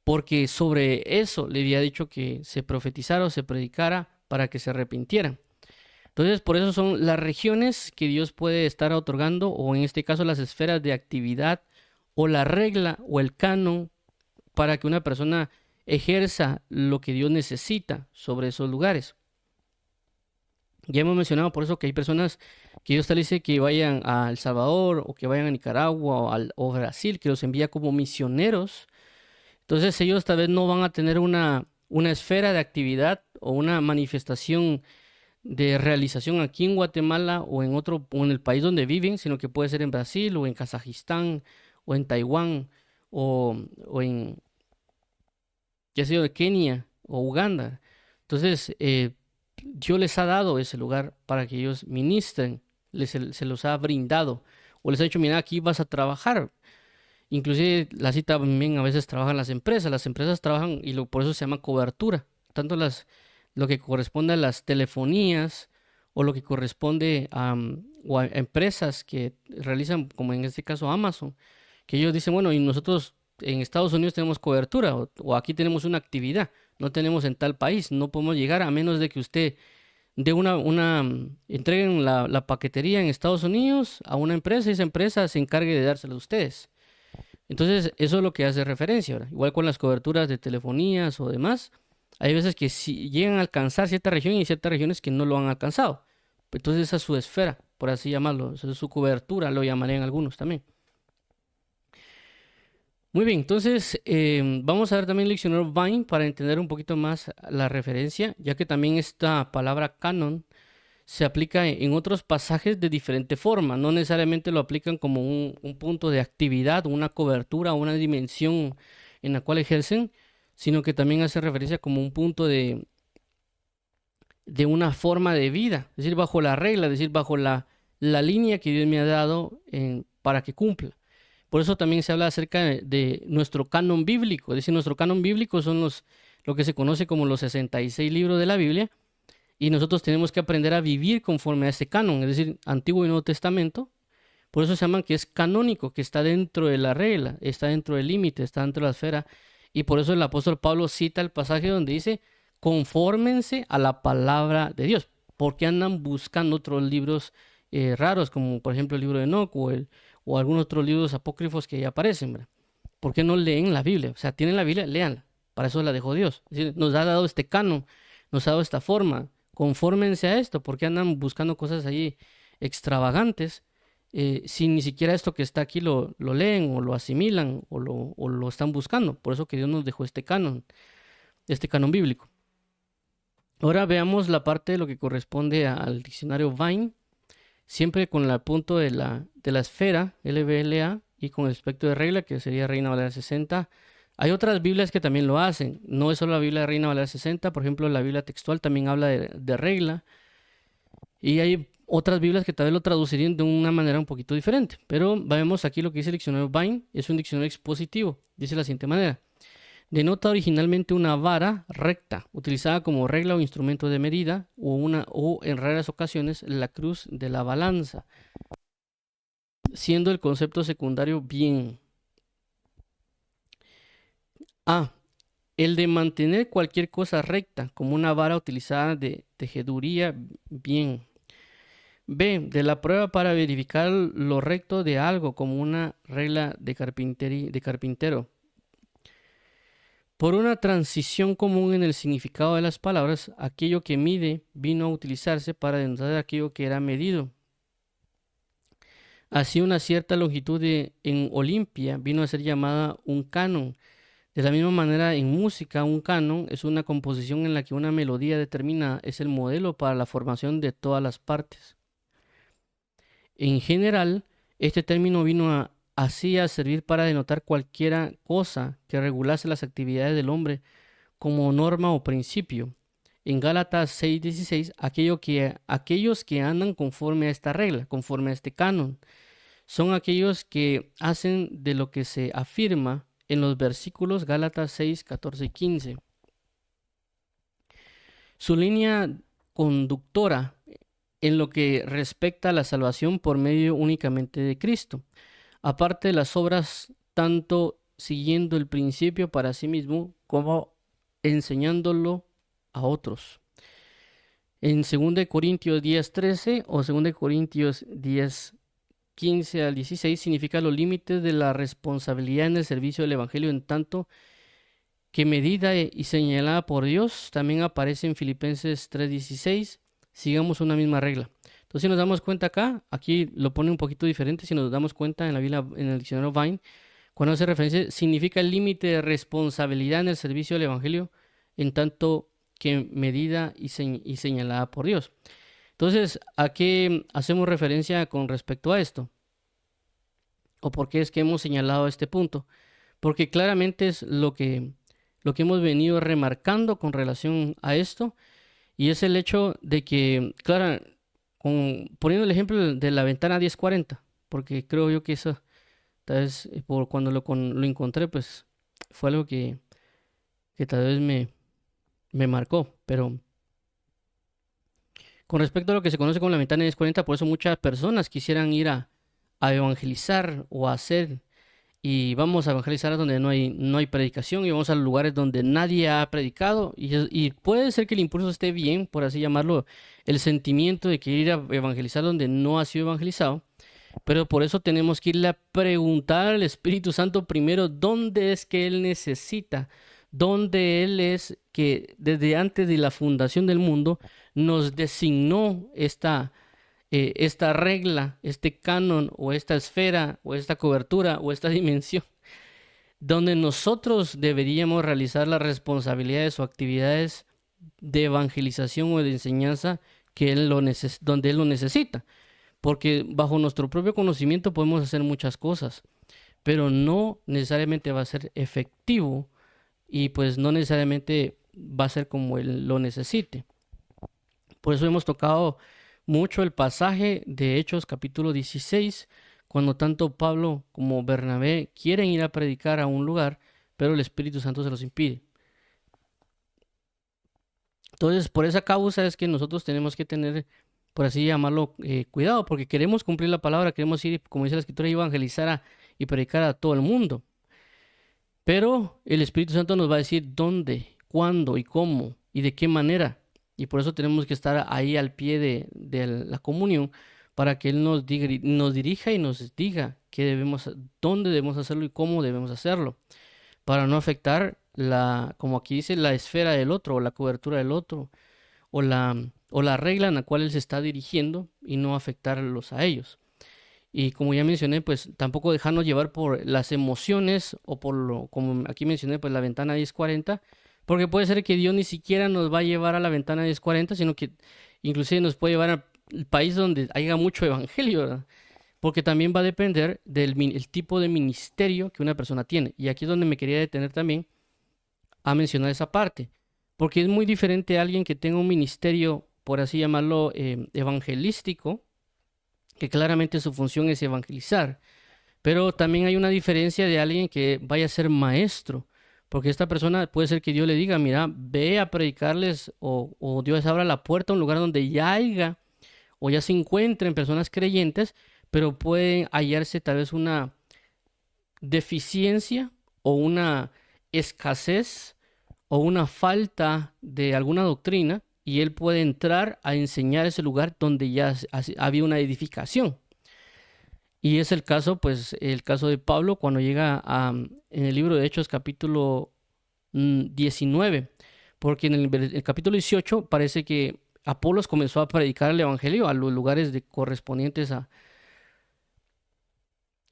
porque sobre eso le había dicho que se profetizara o se predicara para que se arrepintieran. Entonces, por eso son las regiones que Dios puede estar otorgando, o en este caso las esferas de actividad, o la regla o el canon, para que una persona ejerza lo que Dios necesita sobre esos lugares. Ya hemos mencionado por eso que hay personas que Dios te dice que vayan a El Salvador o que vayan a Nicaragua o Brasil, que los envía como misioneros. Entonces ellos tal vez no van a tener una esfera de actividad o una manifestación de realización aquí en Guatemala o en el país donde viven, sino que puede ser en Brasil o en Kazajistán o en Taiwán o en, qué sé yo, de Kenia o Uganda. Entonces, Dios les ha dado ese lugar para que ellos ministren, se los ha brindado o les ha dicho, mira, aquí vas a trabajar. Inclusive la cita también a veces trabajan las empresas trabajan y por eso se llama cobertura, tanto lo que corresponde a las telefonías o lo que corresponde a empresas que realizan, como en este caso Amazon, que ellos dicen, bueno, y nosotros en Estados Unidos tenemos cobertura o aquí tenemos una actividad, no tenemos en tal país, no podemos llegar a menos de que usted de entreguen la paquetería en Estados Unidos a una empresa y esa empresa se encargue de dársela a ustedes. Entonces, eso es lo que hace referencia ahora. Igual con las coberturas de telefonías o demás, hay veces que si llegan a alcanzar cierta región y hay ciertas regiones que no lo han alcanzado. Entonces, esa es su esfera, por así llamarlo, esa es su cobertura, lo llamarían algunos también. Muy bien, entonces vamos a ver también el diccionario Vine para entender un poquito más la referencia, ya que también esta palabra canon se aplica en otros pasajes de diferente forma. No necesariamente lo aplican como un punto de actividad, una cobertura, una dimensión en la cual ejercen, sino que también hace referencia como un punto de una forma de vida, es decir, bajo la regla, es decir, bajo la línea que Dios me ha dado para que cumpla. Por eso también se habla acerca de nuestro canon bíblico, es decir, nuestro canon bíblico son lo que se conoce como los 66 libros de la Biblia, y nosotros tenemos que aprender a vivir conforme a ese canon, es decir, Antiguo y Nuevo Testamento. Por eso se llaman que es canónico, que está dentro de la regla, está dentro del límite, está dentro de la esfera. Y por eso el apóstol Pablo cita el pasaje donde dice, confórmense a la palabra de Dios, porque andan buscando otros libros raros, como por ejemplo el libro de Enoc o algunos otros libros apócrifos que ahí aparecen, ¿verdad? ¿Por qué no leen la Biblia? O sea, tienen la Biblia, léanla. Para eso la dejó Dios. Es decir, nos ha dado este canon, nos ha dado esta forma. Confórmense a esto, porque andan buscando cosas ahí extravagantes, si ni siquiera esto que está aquí lo leen o lo asimilan o lo están buscando. Por eso que Dios nos dejó este canon bíblico. Ahora veamos la parte de lo que corresponde al diccionario Vine, siempre con el punto de la esfera, LBLA, y con el aspecto de regla, que sería Reina Valera 60. Hay otras Biblias que también lo hacen, no es solo la Biblia de Reina Valera 60, por ejemplo, la Biblia textual también habla de regla, y hay otras Biblias que tal vez lo traducirían de una manera un poquito diferente, pero vemos aquí lo que dice el diccionario Vine, es un diccionario expositivo, dice de la siguiente manera. Denota originalmente una vara recta, utilizada como regla o instrumento de medida, o en raras ocasiones la cruz de la balanza, siendo el concepto secundario bien. A. El de mantener cualquier cosa recta, como una vara utilizada de tejeduría bien. B. De la prueba para verificar lo recto de algo, como una regla de carpintero. Por una transición común en el significado de las palabras, aquello que mide vino a utilizarse para denotar aquello que era medido. Así, una cierta longitud en Olimpia vino a ser llamada un canon. De la misma manera, en música, un canon es una composición en la que una melodía determinada es el modelo para la formación de todas las partes. En general, este término vino así a servir para denotar cualquier cosa que regulase las actividades del hombre como norma o principio. En Gálatas 6:16, aquellos que andan conforme a esta regla, conforme a este canon, son aquellos que hacen de lo que se afirma en los versículos Gálatas 6, 14 y 15. Su línea conductora en lo que respecta a la salvación por medio únicamente de Cristo, aparte de las obras, tanto siguiendo el principio para sí mismo como enseñándolo a otros. En 2 Corintios 10:13 o 2 Corintios 10:15 al 16 significa los límites de la responsabilidad en el servicio del Evangelio, en tanto que medida y señalada por Dios. También aparece en Filipenses 3:16. Sigamos una misma regla. Entonces, si nos damos cuenta acá, aquí lo pone un poquito diferente. Si nos damos cuenta en la Biblia, en el diccionario Vine, cuando hace referencia, significa el límite de responsabilidad en el servicio del Evangelio, en tanto que medida y señalada por Dios. Entonces, ¿a qué hacemos referencia con respecto a esto? ¿O por qué es que hemos señalado este punto? Porque claramente es lo que hemos venido remarcando con relación a esto, y es el hecho de que, claro, poniendo el ejemplo de la ventana 1040, porque creo yo que eso, tal vez por cuando lo encontré, pues fue algo que tal vez me marcó, pero con respecto a lo que se conoce como la ventana 1040, por eso muchas personas quisieran ir a evangelizar o a hacer y vamos a evangelizar donde no hay predicación y vamos a lugares donde nadie ha predicado y puede ser que el impulso esté bien, por así llamarlo, el sentimiento de querer ir a evangelizar donde no ha sido evangelizado, pero por eso tenemos que irle a preguntar al Espíritu Santo primero dónde es que Él necesita, dónde Él es que desde antes de la fundación del mundo nos designó esta regla, este canon o esta esfera o esta cobertura o esta dimensión donde nosotros deberíamos realizar las responsabilidades o actividades de evangelización o de enseñanza que donde Él lo necesita. Porque bajo nuestro propio conocimiento podemos hacer muchas cosas, pero no necesariamente va a ser efectivo y pues no necesariamente va a ser como Él lo necesite. Por eso hemos tocado mucho el pasaje de Hechos capítulo 16, cuando tanto Pablo como Bernabé quieren ir a predicar a un lugar, pero el Espíritu Santo se los impide. Entonces, por esa causa es que nosotros tenemos que tener, por así llamarlo, cuidado, porque queremos cumplir la palabra, queremos ir, como dice la Escritura, evangelizar y predicar a todo el mundo. Pero el Espíritu Santo nos va a decir dónde, cuándo y cómo y de qué manera. Y por eso tenemos que estar ahí al pie de la comunión para que Él nos diga, nos dirija y nos diga dónde debemos hacerlo y cómo debemos hacerlo, para no afectar como aquí dice, la esfera del otro o la cobertura del otro o la regla en la cual Él se está dirigiendo y no afectarlos a ellos. Y como ya mencioné, pues tampoco dejarnos llevar por las emociones o como aquí mencioné, pues la ventana 1040, porque puede ser que Dios ni siquiera nos va a llevar a la ventana 1040, sino que inclusive nos puede llevar al país donde haya mucho evangelio, ¿verdad? Porque también va a depender el tipo de ministerio que una persona tiene. Y aquí es donde me quería detener también a mencionar esa parte, porque es muy diferente a alguien que tenga un ministerio, por así llamarlo, evangelístico, que claramente su función es evangelizar, pero también hay una diferencia de alguien que vaya a ser maestro, porque esta persona puede ser que Dios le diga, mira, ve a predicarles o Dios abra la puerta a un lugar donde ya haya o ya se encuentren personas creyentes, pero pueden hallarse tal vez una deficiencia o una escasez o una falta de alguna doctrina y él puede entrar a enseñar ese lugar donde ya había una edificación. Y es el caso, pues, el caso de Pablo cuando llega en el libro de Hechos capítulo 19, porque en el capítulo 18 parece que Apolos comenzó a predicar el evangelio a los lugares correspondientes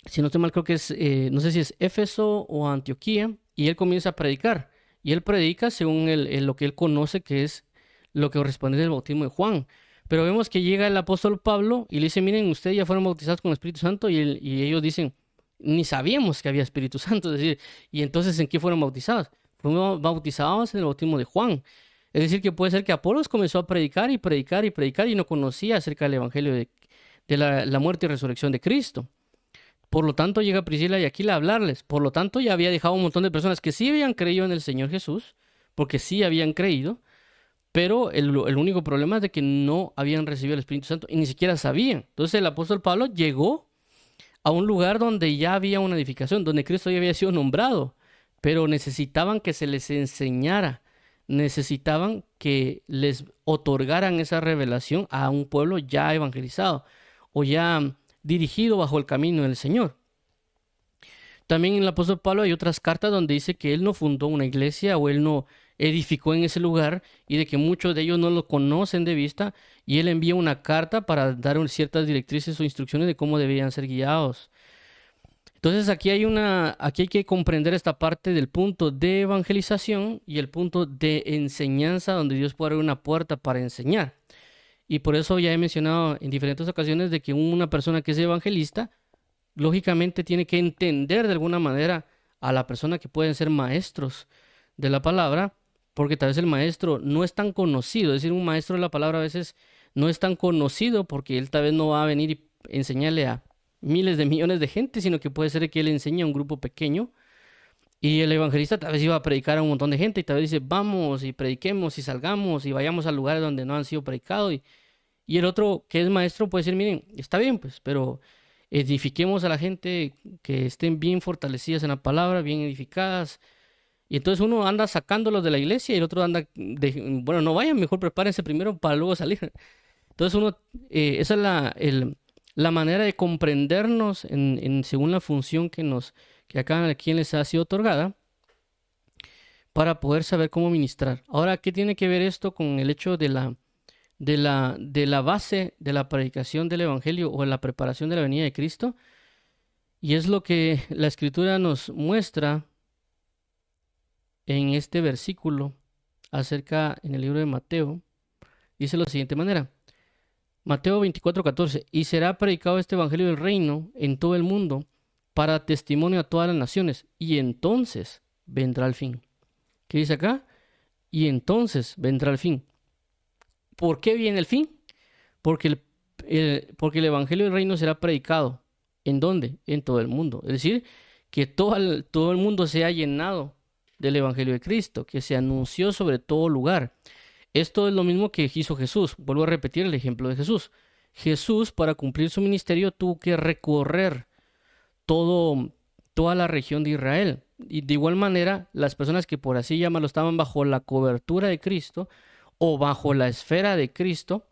si no estoy mal, creo que no sé si es Éfeso o Antioquía, y él comienza a predicar. Y él predica según lo que él conoce que es lo que corresponde al bautismo de Juan. Pero vemos que llega el apóstol Pablo y le dice, miren, ustedes ya fueron bautizados con el Espíritu Santo y ellos dicen, ni sabíamos que había Espíritu Santo. Es decir, ¿y entonces en qué fueron bautizados? Fueron bautizados en el bautismo de Juan. Es decir, que puede ser que Apolos comenzó a predicar y predicar y predicar y no conocía acerca del Evangelio de la muerte y resurrección de Cristo. Por lo tanto, llega Priscila y Aquila a hablarles. Por lo tanto, ya había dejado un montón de personas que sí habían creído en el Señor Jesús, porque sí habían creído, pero el único problema es de que no habían recibido el Espíritu Santo y ni siquiera sabían. Entonces el apóstol Pablo llegó a un lugar donde ya había una edificación, donde Cristo ya había sido nombrado, pero necesitaban que se les enseñara, necesitaban que les otorgaran esa revelación a un pueblo ya evangelizado o ya dirigido bajo el camino del Señor. También en el apóstol Pablo hay otras cartas donde dice que él no fundó una iglesia o él no edificó en ese lugar y de que muchos de ellos no lo conocen de vista y él envía una carta para dar ciertas directrices o instrucciones de cómo debían ser guiados. Entonces aquí hay que comprender esta parte del punto de evangelización y el punto de enseñanza donde Dios puede abrir una puerta para enseñar. Y por eso ya he mencionado en diferentes ocasiones de que una persona que es evangelista, lógicamente tiene que entender de alguna manera a la persona que pueden ser maestros de la palabra, porque tal vez el maestro no es tan conocido, es decir, un maestro de la palabra a veces no es tan conocido porque él tal vez no va a venir y enseñarle a miles de millones de gente, sino que puede ser que él enseñe a un grupo pequeño y el evangelista tal vez iba a predicar a un montón de gente y tal vez dice, vamos y prediquemos y salgamos y vayamos a lugares donde no han sido predicados y el otro que es maestro puede decir, miren, está bien pues, pero edifiquemos a la gente, que estén bien fortalecidas en la palabra, bien edificadas. Y entonces uno anda sacándolos de la iglesia y el otro anda, bueno, no vayan, mejor prepárense primero para luego salir. Entonces uno, esa es la manera de comprendernos según la función que acá a quien les ha sido otorgada para poder saber cómo ministrar. Ahora, ¿qué tiene que ver esto con el hecho de la base de la predicación del Evangelio o la preparación de la venida de Cristo? Y es lo que la Escritura nos muestra en este versículo acerca en el libro de Mateo. Dice de la siguiente manera. Mateo 24:14. Y será predicado este Evangelio del reino en todo el mundo para testimonio a todas las naciones. Y entonces vendrá el fin. ¿Qué dice acá? Y entonces vendrá el fin. ¿Por qué viene el fin? Porque el Evangelio del reino será predicado. ¿En dónde? En todo el mundo. Es decir, que todo el mundo sea llenado del Evangelio de Cristo, que se anunció sobre todo lugar. Esto es lo mismo que hizo Jesús. Vuelvo a repetir el ejemplo de Jesús. Jesús, para cumplir su ministerio, tuvo que recorrer toda la región de Israel. Y de igual manera, las personas que por así llamarlo estaban bajo la cobertura de Cristo o bajo la esfera de Cristo,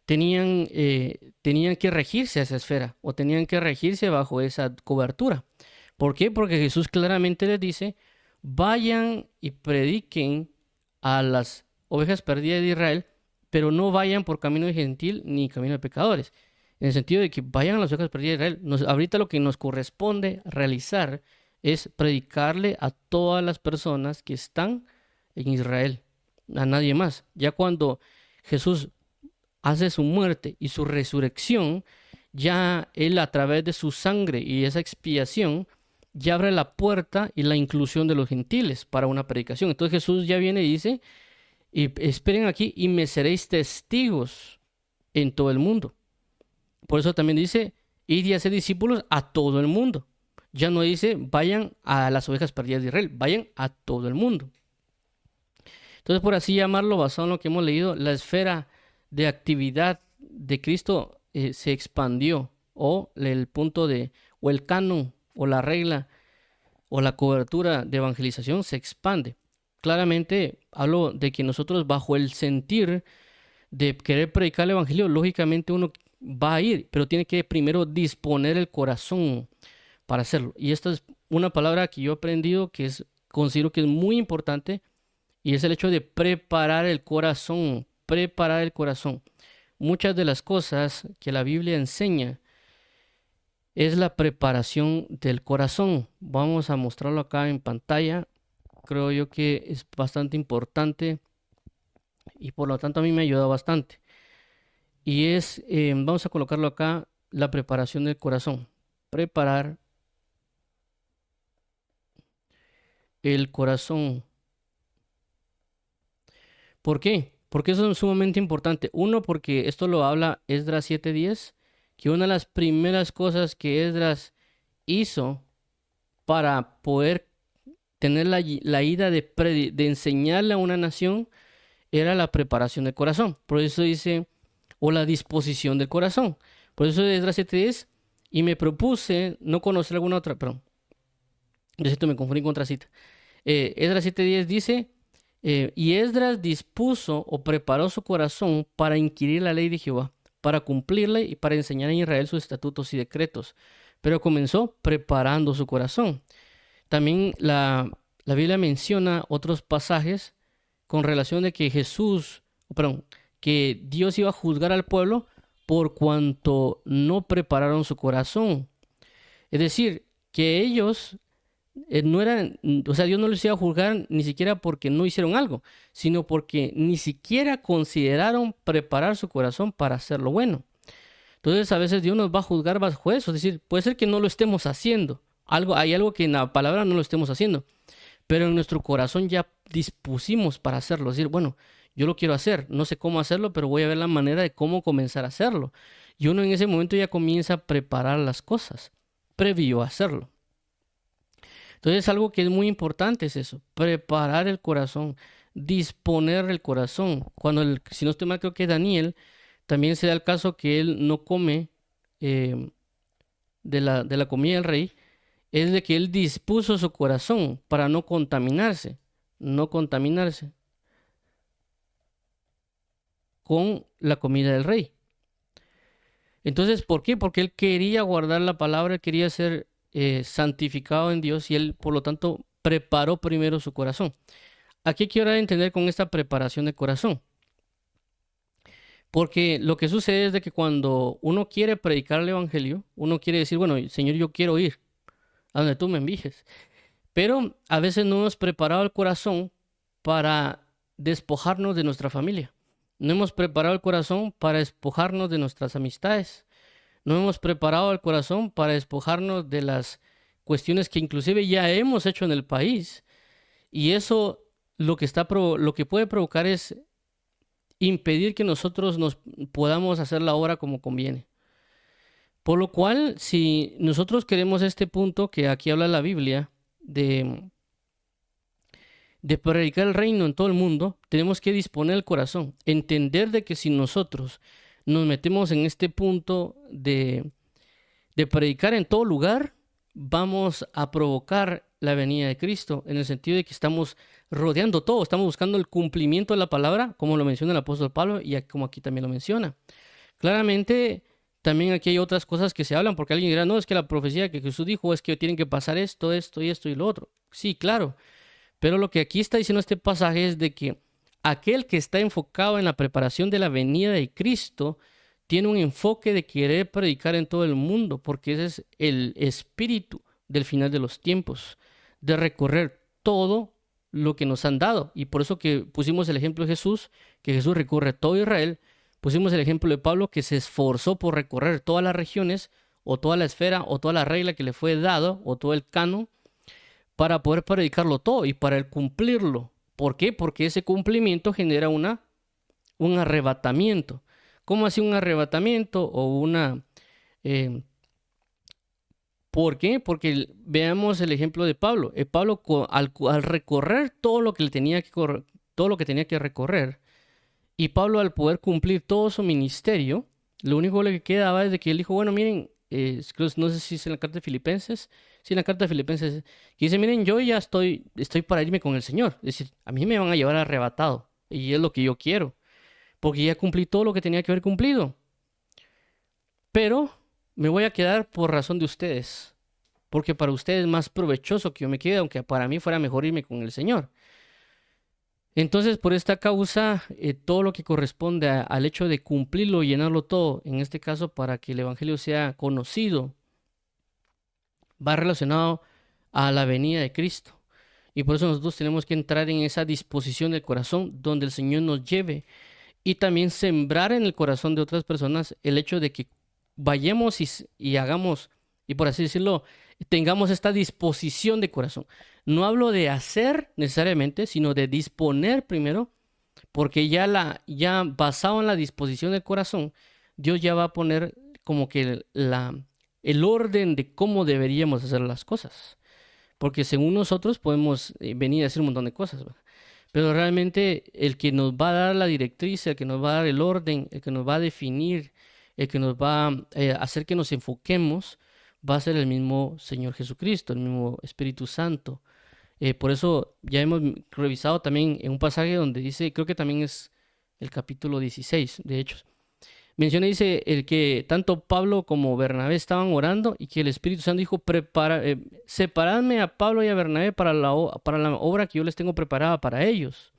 tenían que regirse a esa esfera o tenían que regirse bajo esa cobertura. ¿Por qué? Porque Jesús claramente les dice, vayan y prediquen a las ovejas perdidas de Israel, pero no vayan por camino de gentil ni camino de pecadores. En el sentido de que vayan a las ovejas perdidas de Israel. Ahorita lo que nos corresponde realizar es predicarle a todas las personas que están en Israel, a nadie más. Ya cuando Jesús hace su muerte y su resurrección, ya Él a través de su sangre y esa expiación, ya abre la puerta y la inclusión de los gentiles para una predicación. Entonces Jesús ya viene y dice, y esperen aquí y me seréis testigos en todo el mundo. Por eso también dice, id y hacer discípulos a todo el mundo. Ya no dice, vayan a las ovejas perdidas de Israel, vayan a todo el mundo. Entonces, por así llamarlo, basado en lo que hemos leído, la esfera de actividad de Cristo se expandió, o el punto o el canon, o la regla, o la cobertura de evangelización se expande. Claramente hablo de que nosotros bajo el sentir de querer predicar el evangelio, lógicamente uno va a ir, pero tiene que primero disponer el corazón para hacerlo. Y esta es una palabra que yo he aprendido considero que es muy importante, y es el hecho de preparar el corazón, preparar el corazón. Muchas de las cosas que la Biblia enseña es la preparación del corazón. Vamos a mostrarlo acá en pantalla. Creo yo que es bastante importante y por lo tanto a mí me ha ayudado bastante. Y vamos a colocarlo acá, la preparación del corazón. Preparar el corazón. ¿Por qué? Porque eso es sumamente importante. Uno, porque esto lo habla Esdras 7:10, que una de las primeras cosas que Esdras hizo para poder tener la ida de enseñarle a una nación era la preparación del corazón. Por eso dice, o la disposición del corazón. Por eso Esdras 7:10, y me propuse no conocer alguna otra, perdón, de cierto me confundí con otra cita. Esdras 7:10 dice, y Esdras dispuso o preparó su corazón para inquirir la ley de Jehová, para cumplirla y para enseñar en Israel sus estatutos y decretos. Pero comenzó preparando su corazón. También la Biblia menciona otros pasajes con relación de que que Dios iba a juzgar al pueblo por cuanto no prepararon su corazón. Es decir, que ellos no eran, o sea, Dios no les iba a juzgar ni siquiera porque no hicieron algo, sino porque ni siquiera consideraron preparar su corazón para hacer lo bueno. Entonces, a veces Dios nos va a juzgar bajo eso, es decir, puede ser que no lo estemos haciendo, hay algo que en la palabra no lo estemos haciendo, pero en nuestro corazón ya dispusimos para hacerlo, es decir, bueno, yo lo quiero hacer, no sé cómo hacerlo, pero voy a ver la manera de cómo comenzar a hacerlo. Y uno en ese momento ya comienza a preparar las cosas, previo a hacerlo. Entonces algo que es muy importante es eso, preparar el corazón, disponer el corazón. Si no estoy mal, creo que Daniel también se da el caso que él no come de la comida del rey es de que él dispuso su corazón para no contaminarse con la comida del rey. Entonces, ¿por qué? Porque él quería guardar la palabra, él quería ser santificado en Dios y él, por lo tanto, preparó primero su corazón. Aquí quiero entender con esta preparación de corazón. Porque lo que sucede es de que cuando uno quiere predicar el evangelio, uno quiere decir, bueno, Señor, yo quiero ir a donde tú me envíes. Pero a veces no hemos preparado el corazón para despojarnos de nuestra familia. No hemos preparado el corazón para despojarnos de nuestras amistades. No hemos preparado el corazón para despojarnos de las cuestiones que inclusive ya hemos hecho en el país. Y eso lo que puede provocar es impedir que nosotros nos podamos hacer la obra como conviene. Por lo cual, si nosotros queremos este punto que aquí habla la Biblia de predicar el reino en todo el mundo, tenemos que disponer el corazón, entender de que si nosotros nos metemos en este punto de predicar en todo lugar, vamos a provocar la venida de Cristo, en el sentido de que estamos rodeando todo, estamos buscando el cumplimiento de la palabra, como lo menciona el apóstol Pablo y como aquí también lo menciona. Claramente, también aquí hay otras cosas que se hablan, porque alguien dirá, no, es que la profecía que Jesús dijo es que tienen que pasar esto, esto y esto y lo otro. Sí, claro, pero lo que aquí está diciendo este pasaje es de que aquel que está enfocado en la preparación de la venida de Cristo tiene un enfoque de querer predicar en todo el mundo, porque ese es el espíritu del final de los tiempos, de recorrer todo lo que nos han dado. Y por eso que pusimos el ejemplo de Jesús, que Jesús recorre todo Israel. Pusimos el ejemplo de Pablo, que se esforzó por recorrer todas las regiones, o toda la esfera, o toda la regla que le fue dado, o todo el canon, para poder predicarlo todo y para el cumplirlo. ¿Por qué? Porque ese cumplimiento genera un arrebatamiento. ¿Cómo así un arrebatamiento o una... ¿Por qué? Porque veamos el ejemplo de Pablo. Pablo al recorrer todo lo que le tenía que todo lo que tenía que recorrer, y Pablo al poder cumplir todo su ministerio, lo único que le quedaba es de que él dijo, bueno, miren, no sé si es en la carta de Filipenses, sí, en la carta de Filipenses, que dice, miren, yo ya estoy para irme con el Señor. Es decir, a mí me van a llevar arrebatado, y es lo que yo quiero, porque ya cumplí todo lo que tenía que haber cumplido. Pero me voy a quedar por razón de ustedes, porque para ustedes es más provechoso que yo me quede, aunque para mí fuera mejor irme con el Señor. Entonces, por esta causa, todo lo que corresponde al hecho de cumplirlo y llenarlo todo, en este caso para que el Evangelio sea conocido, va relacionado a la venida de Cristo. Y por eso nosotros tenemos que entrar en esa disposición del corazón donde el Señor nos lleve, y también sembrar en el corazón de otras personas el hecho de que vayamos y hagamos, y por así decirlo, tengamos esta disposición de corazón. No hablo de hacer necesariamente, sino de disponer primero, porque ya basado en la disposición del corazón, Dios ya va a poner como que el orden de cómo deberíamos hacer las cosas. Porque según nosotros podemos venir a hacer un montón de cosas, ¿verdad? Pero realmente el que nos va a dar la directriz, el que nos va a dar el orden, el que nos va a definir, el que nos va a hacer que nos enfoquemos, va a ser el mismo Señor Jesucristo, el mismo Espíritu Santo. Por eso ya hemos revisado también en un pasaje donde dice, creo que también es el capítulo 16 de Hechos, menciona, dice, el que tanto Pablo como Bernabé estaban orando y que el Espíritu Santo dijo, separadme a Pablo y a Bernabé para la obra que yo les tengo preparada para ellos.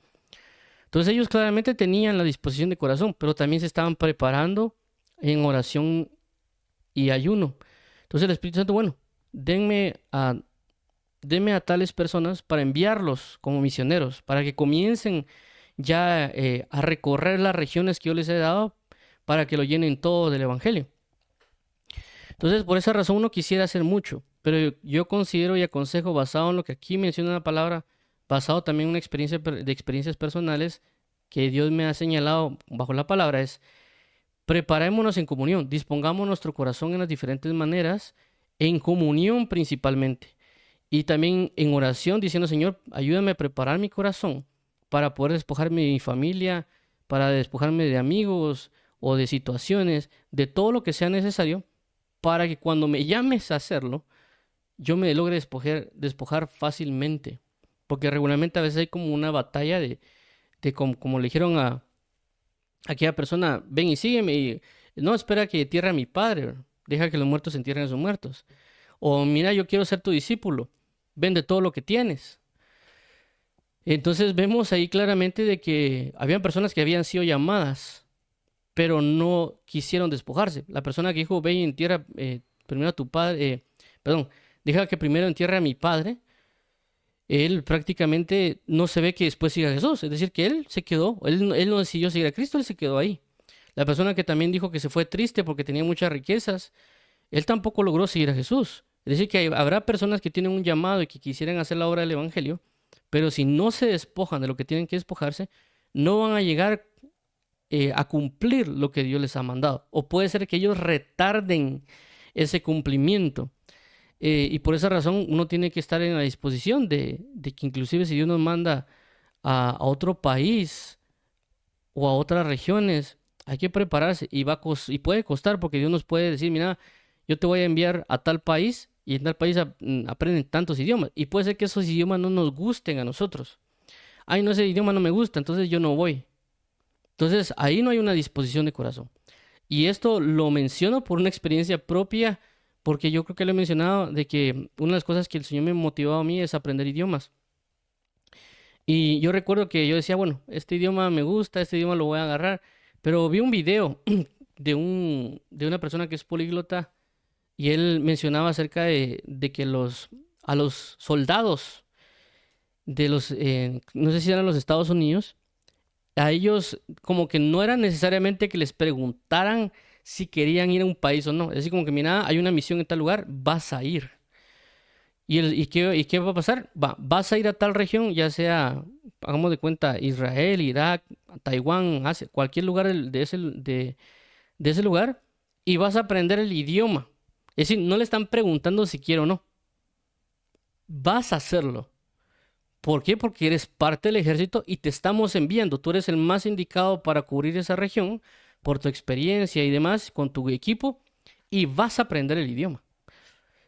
Entonces ellos claramente tenían la disposición de corazón, pero también se estaban preparando en oración y ayuno. Entonces el Espíritu Santo, bueno, denme a tales personas para enviarlos como misioneros, para que comiencen ya a recorrer las regiones que yo les he dado, para que lo llenen todo del Evangelio. Entonces, por esa razón uno quisiera hacer mucho, pero yo considero y aconsejo, basado en lo que aquí menciona la palabra, basado también en una experiencia de experiencias personales que Dios me ha señalado bajo la palabra, es preparémonos en comunión, dispongamos nuestro corazón en las diferentes maneras, en comunión principalmente, y también en oración, diciendo, Señor, ayúdame a preparar mi corazón para poder despojarme de mi familia, para despojarme de amigos o de situaciones, de todo lo que sea necesario, para que cuando me llames a hacerlo, yo me logre despojar fácilmente. Porque regularmente a veces hay como una batalla de como le dijeron a aquella persona, ven y sígueme, y no espera que entierre a mi padre, deja que los muertos entierren a sus muertos. O mira, yo quiero ser tu discípulo, vende todo lo que tienes. Entonces vemos ahí claramente de que habían personas que habían sido llamadas, pero no quisieron despojarse. La persona que dijo, ve y entierra primero a tu padre, perdón, deja que primero entierre a mi padre, él prácticamente no se ve que después siga a Jesús. Es decir, que él se quedó, él no decidió seguir a Cristo, él se quedó ahí. La persona que también dijo que se fue triste porque tenía muchas riquezas, él tampoco logró seguir a Jesús. Es decir, que habrá personas que tienen un llamado y que quisieran hacer la obra del Evangelio, pero si no se despojan de lo que tienen que despojarse, no van a llegar a cumplir lo que Dios les ha mandado. O puede ser que ellos retarden ese cumplimiento. Y por esa razón uno tiene que estar en la disposición de que inclusive si Dios nos manda a otro país o a otras regiones, hay que prepararse y puede costar porque Dios nos puede decir, mira, yo te voy a enviar a tal país y en tal país aprenden tantos idiomas. Y puede ser que esos idiomas no nos gusten a nosotros. Ay, no, ese idioma no me gusta, entonces yo no voy. Entonces ahí no hay una disposición de corazón. Y esto lo menciono por una experiencia propia, porque yo creo que lo he mencionado, de que una de las cosas que el Señor me motivó a mí es aprender idiomas. Y yo recuerdo que yo decía, bueno, este idioma me gusta, este idioma lo voy a agarrar, pero vi un video de una persona que es políglota y él mencionaba acerca de que a los soldados no sé si eran los Estados Unidos, a ellos como que no era necesariamente que les preguntaran si querían ir a un país o no. Es decir, como que mira, hay una misión en tal lugar, vas a ir. ¿Y qué va a pasar? Vas a ir a tal región, ya sea, hagamos de cuenta, Israel, Irak, Taiwán, Asia, cualquier lugar de ese lugar, y vas a aprender el idioma. Es decir, no le están preguntando si quiere o no. Vas a hacerlo. ¿Por qué? Porque eres parte del ejército y te estamos enviando. Tú eres el más indicado para cubrir esa región por tu experiencia y demás con tu equipo y vas a aprender el idioma.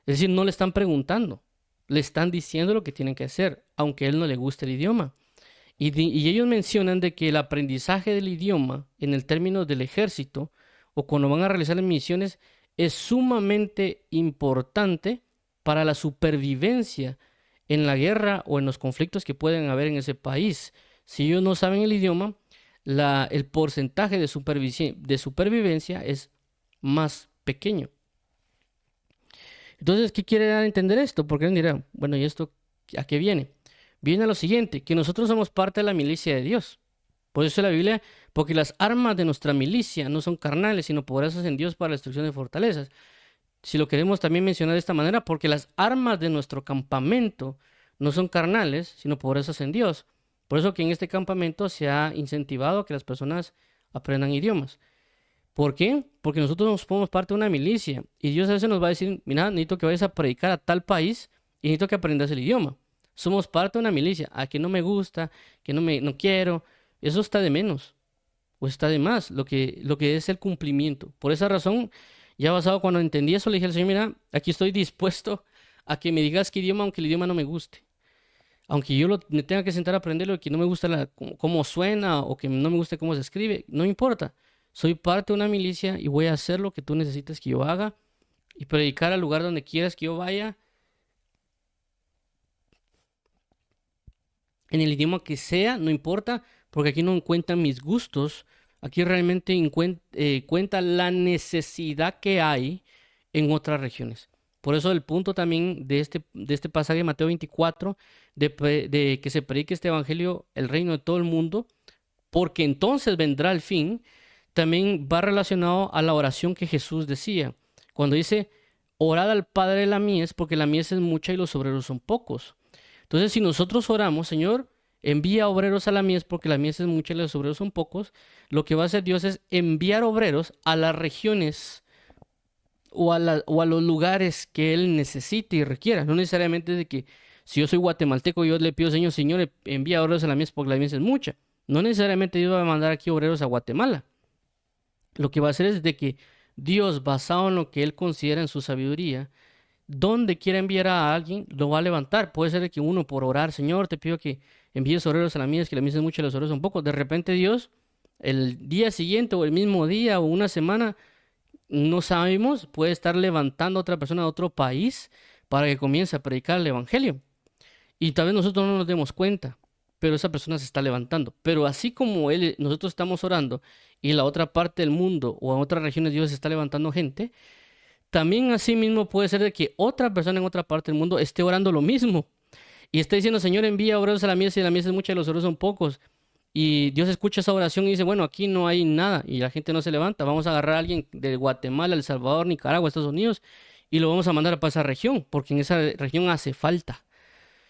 Es decir, no le están preguntando, le están diciendo lo que tienen que hacer, aunque a él no le guste el idioma. Y ellos mencionan de que el aprendizaje del idioma en el término del ejército o cuando van a realizar las misiones es sumamente importante para la supervivencia en la guerra o en los conflictos que pueden haber en ese país. Si ellos no saben el idioma, el porcentaje de supervivencia es más pequeño. Entonces, ¿qué quiere dar a entender esto? Porque él dirá, bueno, ¿y esto a qué viene? Viene a lo siguiente, que nosotros somos parte de la milicia de Dios. Por eso la Biblia, porque las armas de nuestra milicia no son carnales, sino poderosas en Dios para la destrucción de fortalezas. Si lo queremos también mencionar de esta manera, porque las armas de nuestro campamento no son carnales, sino poderosas en Dios. Por eso que en este campamento se ha incentivado a que las personas aprendan idiomas. ¿Por qué? Porque nosotros nos formamos parte de una milicia y Dios a veces nos va a decir, mira, necesito que vayas a predicar a tal país y necesito que aprendas el idioma. Somos parte de una milicia, a que no me gusta, que no quiero, eso está de menos o está de más, lo que es el cumplimiento. Por esa razón, ya basado cuando entendí eso, le dije al Señor, mira, aquí estoy dispuesto a que me digas qué idioma, aunque el idioma no me guste. Aunque yo me tenga que sentar a aprenderlo y que no me gusta cómo suena o que no me guste cómo se escribe, no importa. Soy parte de una milicia y voy a hacer lo que tú necesites que yo haga y predicar al lugar donde quieras que yo vaya, en el idioma que sea, no importa, porque aquí no cuentan mis gustos, aquí realmente cuenta la necesidad que hay en otras regiones. Por eso el punto también de este pasaje de Mateo 24, de que se predique este evangelio, el reino de todo el mundo, porque entonces vendrá el fin, también va relacionado a la oración que Jesús decía. Cuando dice, orad al Padre de la mies, porque la mies es mucha y los obreros son pocos. Entonces, si nosotros oramos, Señor, envía obreros a la mies, porque la mies es mucha y los obreros son pocos, lo que va a hacer Dios es enviar obreros a las regiones o a los lugares que Él necesite y requiera. No necesariamente de que si yo soy guatemalteco, yo le pido, Señor, envía obreros a la mies, porque la mies es mucha. No necesariamente Dios va a mandar aquí obreros a Guatemala. Lo que va a hacer es de que Dios, basado en lo que Él considera en su sabiduría, donde quiera enviar a alguien, lo va a levantar. Puede ser de que uno por orar, Señor, te pido que envíes obreros a la mies, que la mies es mucho y los obreros son pocos. De repente Dios, el día siguiente o el mismo día o una semana, no sabemos, puede estar levantando a otra persona de otro país para que comience a predicar el evangelio. Y tal vez nosotros no nos demos cuenta, pero esa persona se está levantando. Pero así como nosotros estamos orando y la otra parte del mundo o en otras regiones Dios está levantando gente, también así mismo puede ser de que otra persona en otra parte del mundo esté orando lo mismo y esté diciendo, Señor, envía obreros a la mies y la mies es mucha y los obreros son pocos. Y Dios escucha esa oración y dice, bueno, aquí no hay nada y la gente no se levanta. Vamos a agarrar a alguien de Guatemala, El Salvador, Nicaragua, Estados Unidos y lo vamos a mandar para esa región, porque en esa región hace falta.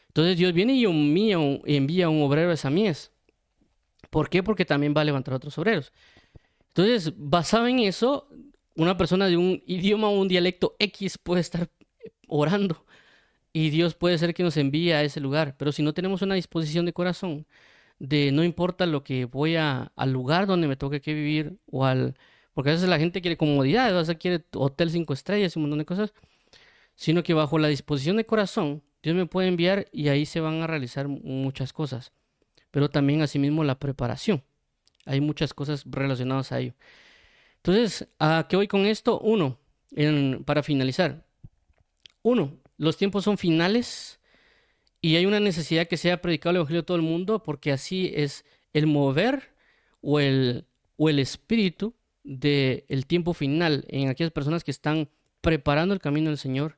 Entonces Dios viene y envía un obrero a esa mies. ¿Por qué? Porque también va a levantar a otros obreros. Entonces, basado en eso, una persona de un idioma o un dialecto X puede estar orando y Dios puede ser que nos envíe a ese lugar. Pero si no tenemos una disposición de corazón, de no importa lo que voy al lugar donde me toque que vivir porque a veces la gente quiere comodidad, a veces quiere hotel 5 estrellas y un montón de cosas, sino que bajo la disposición de corazón, Dios me puede enviar y ahí se van a realizar muchas cosas. Pero también asimismo la preparación. Hay muchas cosas relacionadas a ello. Entonces, ¿a qué voy con esto? Para finalizar. Los tiempos son finales y hay una necesidad que sea predicado el evangelio a todo el mundo porque así es el mover o el espíritu del tiempo final en aquellas personas que están preparando el camino del Señor.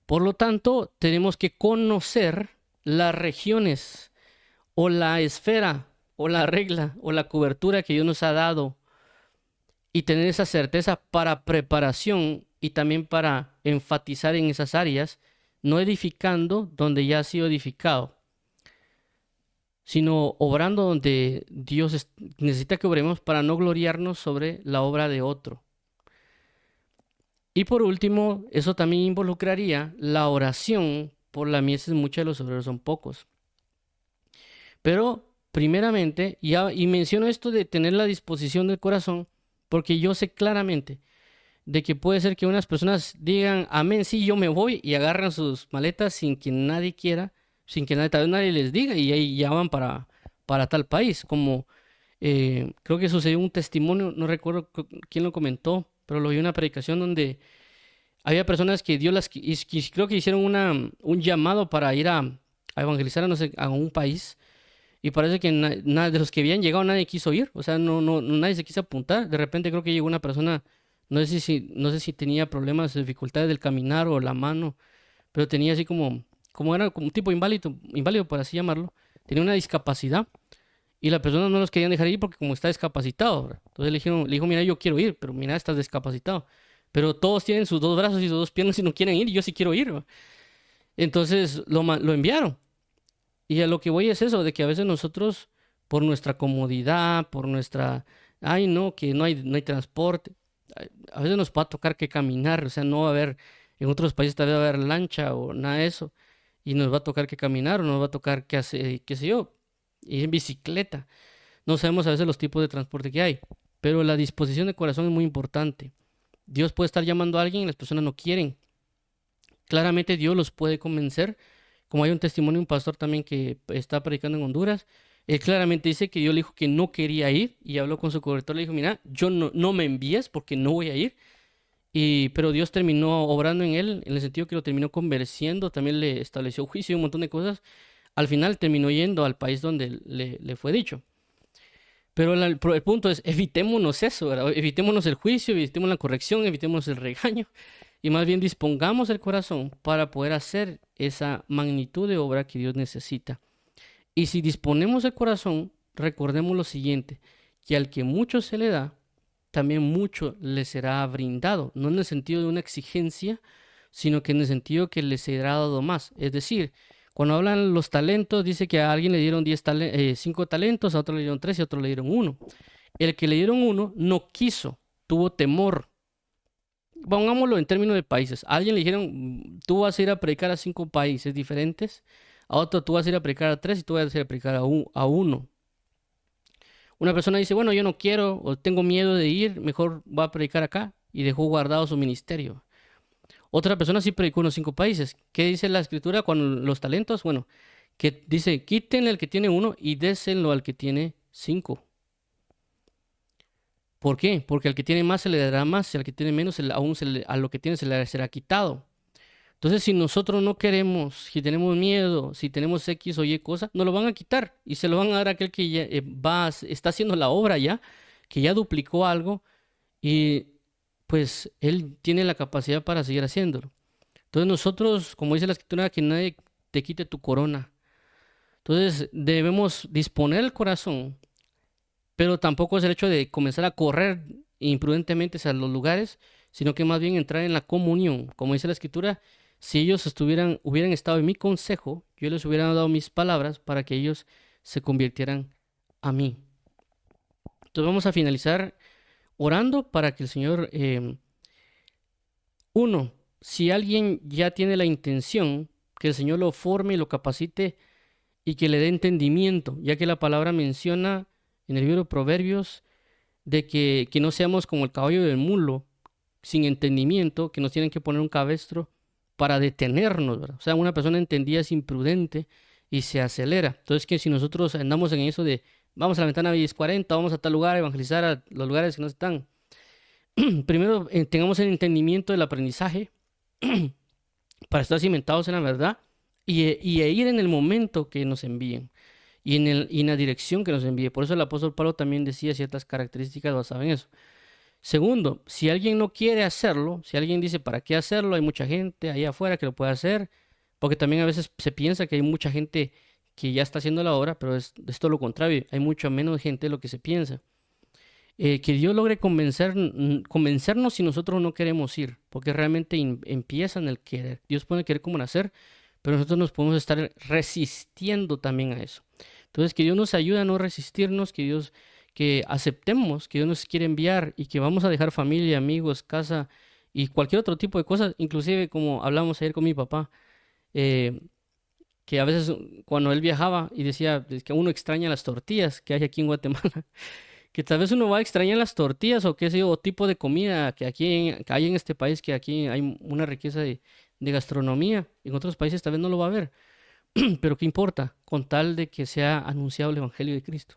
Por lo tanto, tenemos que conocer las regiones o la esfera o la regla o la cobertura que Dios nos ha dado y tener esa certeza para preparación y también para enfatizar en esas áreas, no edificando donde ya ha sido edificado, sino obrando donde Dios necesita que obremos para no gloriarnos sobre la obra de otro. Y por último, eso también involucraría la oración por la mies es mucha y los obreros son pocos. Pero primeramente, y menciono esto de tener la disposición del corazón, porque yo sé claramente de que puede ser que unas personas digan, amén, sí, yo me voy, y agarran sus maletas sin que nadie quiera, sin que tal vez nadie les diga, y ahí ya van para tal país. Como creo que sucedió un testimonio, no recuerdo quién lo comentó, pero lo vi en una predicación donde había personas que creo que hicieron un llamado para ir a evangelizar no sé, a un país. Y parece que nada de los que habían llegado nadie quiso ir, o sea, nadie se quiso apuntar. De repente creo que llegó una persona, no sé si tenía problemas, dificultades del caminar o la mano, pero tenía así como era como un tipo inválido por así llamarlo, tenía una discapacidad y la persona no los querían dejar ir porque como está discapacitado, ¿verdad? Entonces le dijo, mira, yo quiero ir, pero mira, estás discapacitado. Pero todos tienen sus 2 brazos y sus 2 piernas y no quieren ir, y yo sí quiero ir, ¿verdad? Entonces lo enviaron. Y a lo que voy es eso, de que a veces nosotros, por nuestra comodidad, ay no, que no hay transporte, a veces nos va a tocar que caminar, o sea, no va a haber, en otros países tal vez va a haber lancha o nada de eso, y nos va a tocar que caminar o nos va a tocar que hacer, qué sé yo, ir en bicicleta. No sabemos a veces los tipos de transporte que hay, pero la disposición de corazón es muy importante. Dios puede estar llamando a alguien y las personas no quieren. Claramente Dios los puede convencer, como hay un testimonio de un pastor también que está predicando en Honduras. Él claramente dice que Dios le dijo que no quería ir y habló con su cobertor, le dijo, mira, yo no me envíes porque no voy a ir. Pero Dios terminó obrando en él, en el sentido que lo terminó convenciendo, también le estableció juicio y un montón de cosas. Al final terminó yendo al país donde le fue dicho. Pero el punto es, evitémonos eso, ¿verdad? Evitémonos el juicio, evitemos la corrección, evitemos el regaño y más bien dispongamos el corazón para poder hacer esa magnitud de obra que Dios necesita. Y si disponemos el corazón, recordemos lo siguiente, que al que mucho se le da, también mucho le será brindado, no en el sentido de una exigencia, sino que en el sentido que le será dado más. Es decir, cuando hablan los talentos, dice que a alguien le dieron 5 talentos, a otro le dieron 3 y a otro le dieron 1. El que le dieron 1 no quiso, tuvo temor. Pongámoslo en términos de países. A alguien le dijeron, tú vas a ir a predicar a 5 países diferentes. A otro, tú vas a ir a predicar a 3 y tú vas a ir a predicar a 1. Una persona dice, bueno, yo no quiero o tengo miedo de ir, mejor va a predicar acá. y dejó guardado su ministerio. Otra persona sí predicó en los 5 países. ¿Qué dice la escritura con los talentos? Bueno, que dice, quítenle al que tiene 1 y désenlo al que tiene 5. ¿Por qué? Porque al que tiene más se le dará más, y al que tiene menos a lo que tiene se le será quitado. Entonces, si nosotros no queremos, si tenemos miedo, si tenemos X o Y cosa, nos lo van a quitar y se lo van a dar a aquel que ya, está haciendo la obra ya, que ya duplicó algo y pues él tiene la capacidad para seguir haciéndolo. Entonces nosotros, como dice la escritura, que nadie te quite tu corona. Entonces debemos disponer el corazón, pero tampoco es el hecho de comenzar a correr imprudentemente hacia los lugares, sino que más bien entrar en la comunión. Como dice la escritura, si ellos hubieran estado en mi consejo, yo les hubiera dado mis palabras para que ellos se convirtieran a mí. Entonces vamos a finalizar orando para que el Señor, uno, si alguien ya tiene la intención, que el Señor lo forme y lo capacite y que le dé entendimiento, ya que la palabra menciona en el libro de Proverbios de que no seamos como el caballo del mulo, sin entendimiento, que nos tienen que poner un cabestro para detenernos, ¿verdad? O sea, una persona entendida es imprudente y se acelera. Entonces, que si nosotros andamos en eso de vamos a la ventana 10:40, vamos a tal lugar a evangelizar a los lugares que no están, primero tengamos el entendimiento del aprendizaje para estar cimentados en la verdad y ir en el momento que nos envíen y en la dirección que nos envíe. Por eso el apóstol Pablo también decía ciertas características basadas en eso. Segundo, si alguien no quiere hacerlo, si alguien dice, ¿para qué hacerlo? Hay mucha gente ahí afuera que lo puede hacer, porque también a veces se piensa que hay mucha gente que ya está haciendo la obra, pero es todo lo contrario, hay mucha menos gente de lo que se piensa. Que Dios logre convencernos si nosotros no queremos ir, porque realmente empieza en el querer. Dios pone querer como nacer, pero nosotros nos podemos estar resistiendo también a eso. Entonces, que Dios nos ayude a no resistirnos, que aceptemos que Dios nos quiere enviar y que vamos a dejar familia, amigos, casa y cualquier otro tipo de cosas, inclusive como hablamos ayer con mi papá, eh, que a veces cuando él viajaba y decía es que uno extraña las tortillas que hay aquí en Guatemala, que tal vez uno va a extrañar las tortillas o qué sé yo, o tipo de comida que hay en este país, que aquí hay una riqueza de gastronomía, en otros países tal vez no lo va a ver, pero ¿qué importa? Con tal de que sea anunciado el Evangelio de Cristo.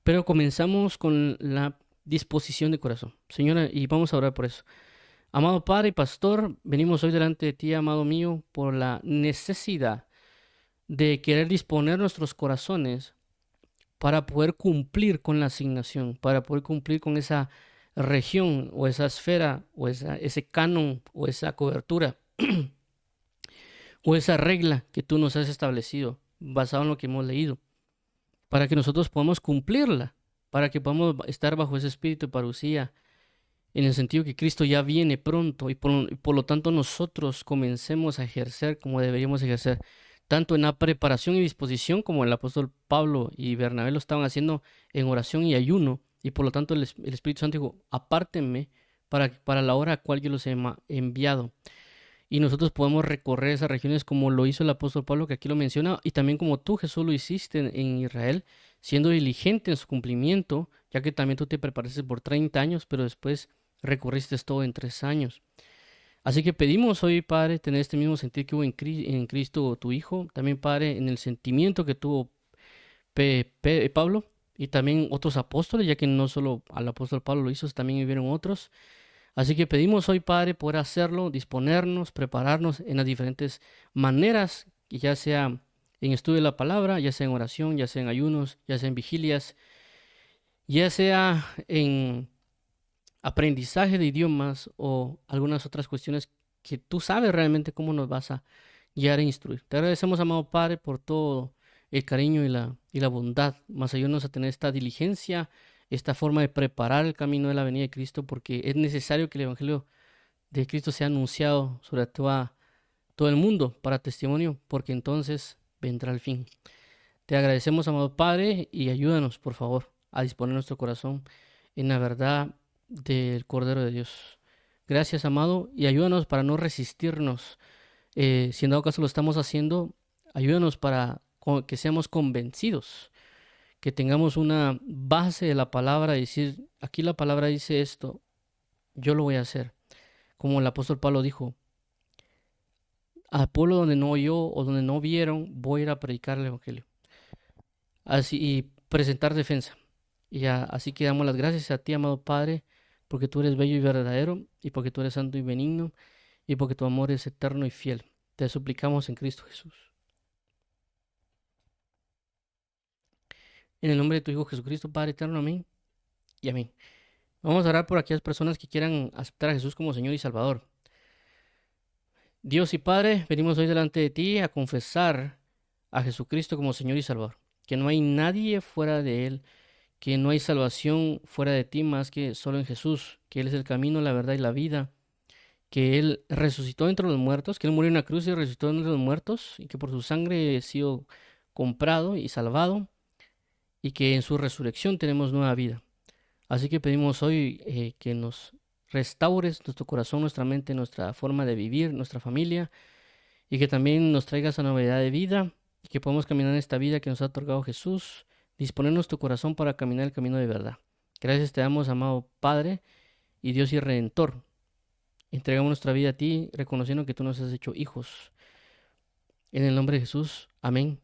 Pero comenzamos con la disposición de corazón. Señora, y vamos a orar por eso. Amado Padre y Pastor, venimos hoy delante de ti, amado mío, por la necesidad de querer disponer nuestros corazones para poder cumplir con la asignación, para poder cumplir con esa región o esa esfera o ese canon o esa cobertura o esa regla que tú nos has establecido basado en lo que hemos leído, para que nosotros podamos cumplirla, para que podamos estar bajo ese espíritu de parucía, en el sentido que Cristo ya viene pronto y por lo tanto nosotros comencemos a ejercer como deberíamos ejercer, tanto en la preparación y disposición como el apóstol Pablo y Bernabé lo estaban haciendo en oración y ayuno, y por lo tanto el Espíritu Santo dijo, apártenme para la hora a cual yo los he enviado. Y nosotros podemos recorrer esas regiones como lo hizo el apóstol Pablo, que aquí lo menciona, y también como tú, Jesús, lo hiciste en Israel, siendo diligente en su cumplimiento, ya que también tú te preparaste por 30 años, pero después recorriste todo en 3 años. Así que pedimos hoy, Padre, tener este mismo sentir que hubo en Cristo tu Hijo, también, Padre, en el sentimiento que tuvo Pablo y también otros apóstoles, ya que no solo al apóstol Pablo lo hizo, también hubieron otros. Así que pedimos hoy, Padre, poder hacerlo, disponernos, prepararnos en las diferentes maneras, ya sea en estudio de la palabra, ya sea en oración, ya sea en ayunos, ya sea en vigilias, ya sea en aprendizaje de idiomas o algunas otras cuestiones que tú sabes realmente cómo nos vas a guiar e instruir. Te agradecemos, amado Padre, por todo el cariño y la bondad, más ayúdanos a tener esta diligencia, esta forma de preparar el camino de la venida de Cristo, porque es necesario que el Evangelio de Cristo sea anunciado sobre todo el mundo para testimonio, porque entonces vendrá el fin. Te agradecemos, amado Padre, y ayúdanos, por favor, a disponer nuestro corazón en la verdad del Cordero de Dios. Gracias, amado, y ayúdanos para no resistirnos. Si en dado caso lo estamos haciendo, ayúdanos para que seamos convencidos que tengamos una base de la palabra, decir, aquí la palabra dice esto, yo lo voy a hacer. Como el apóstol Pablo dijo, al pueblo donde no oyó o donde no vieron, voy a ir a predicar el evangelio. Así, y presentar defensa. Así que damos las gracias a ti, amado Padre, porque tú eres bello y verdadero, y porque tú eres santo y benigno, y porque tu amor es eterno y fiel. Te suplicamos en Cristo Jesús. En el nombre de tu Hijo Jesucristo, Padre eterno, amén y amén. Vamos a orar por aquellas personas que quieran aceptar a Jesús como Señor y Salvador. Dios y Padre, venimos hoy delante de ti a confesar a Jesucristo como Señor y Salvador, que no hay nadie fuera de Él, que no hay salvación fuera de ti más que solo en Jesús, que Él es el camino, la verdad y la vida, que Él resucitó entre los muertos, que Él murió en la cruz y resucitó entre los muertos, y que por su sangre he sido comprado y salvado, y que en su resurrección tenemos nueva vida. Así que pedimos hoy que nos restaures nuestro corazón, nuestra mente, nuestra forma de vivir, nuestra familia, y que también nos traigas esa novedad de vida, y que podamos caminar en esta vida que nos ha otorgado Jesús, disponer nuestro corazón para caminar el camino de verdad. Gracias te damos, amado Padre y Dios y Redentor. Entregamos nuestra vida a ti, reconociendo que tú nos has hecho hijos. En el nombre de Jesús, amén.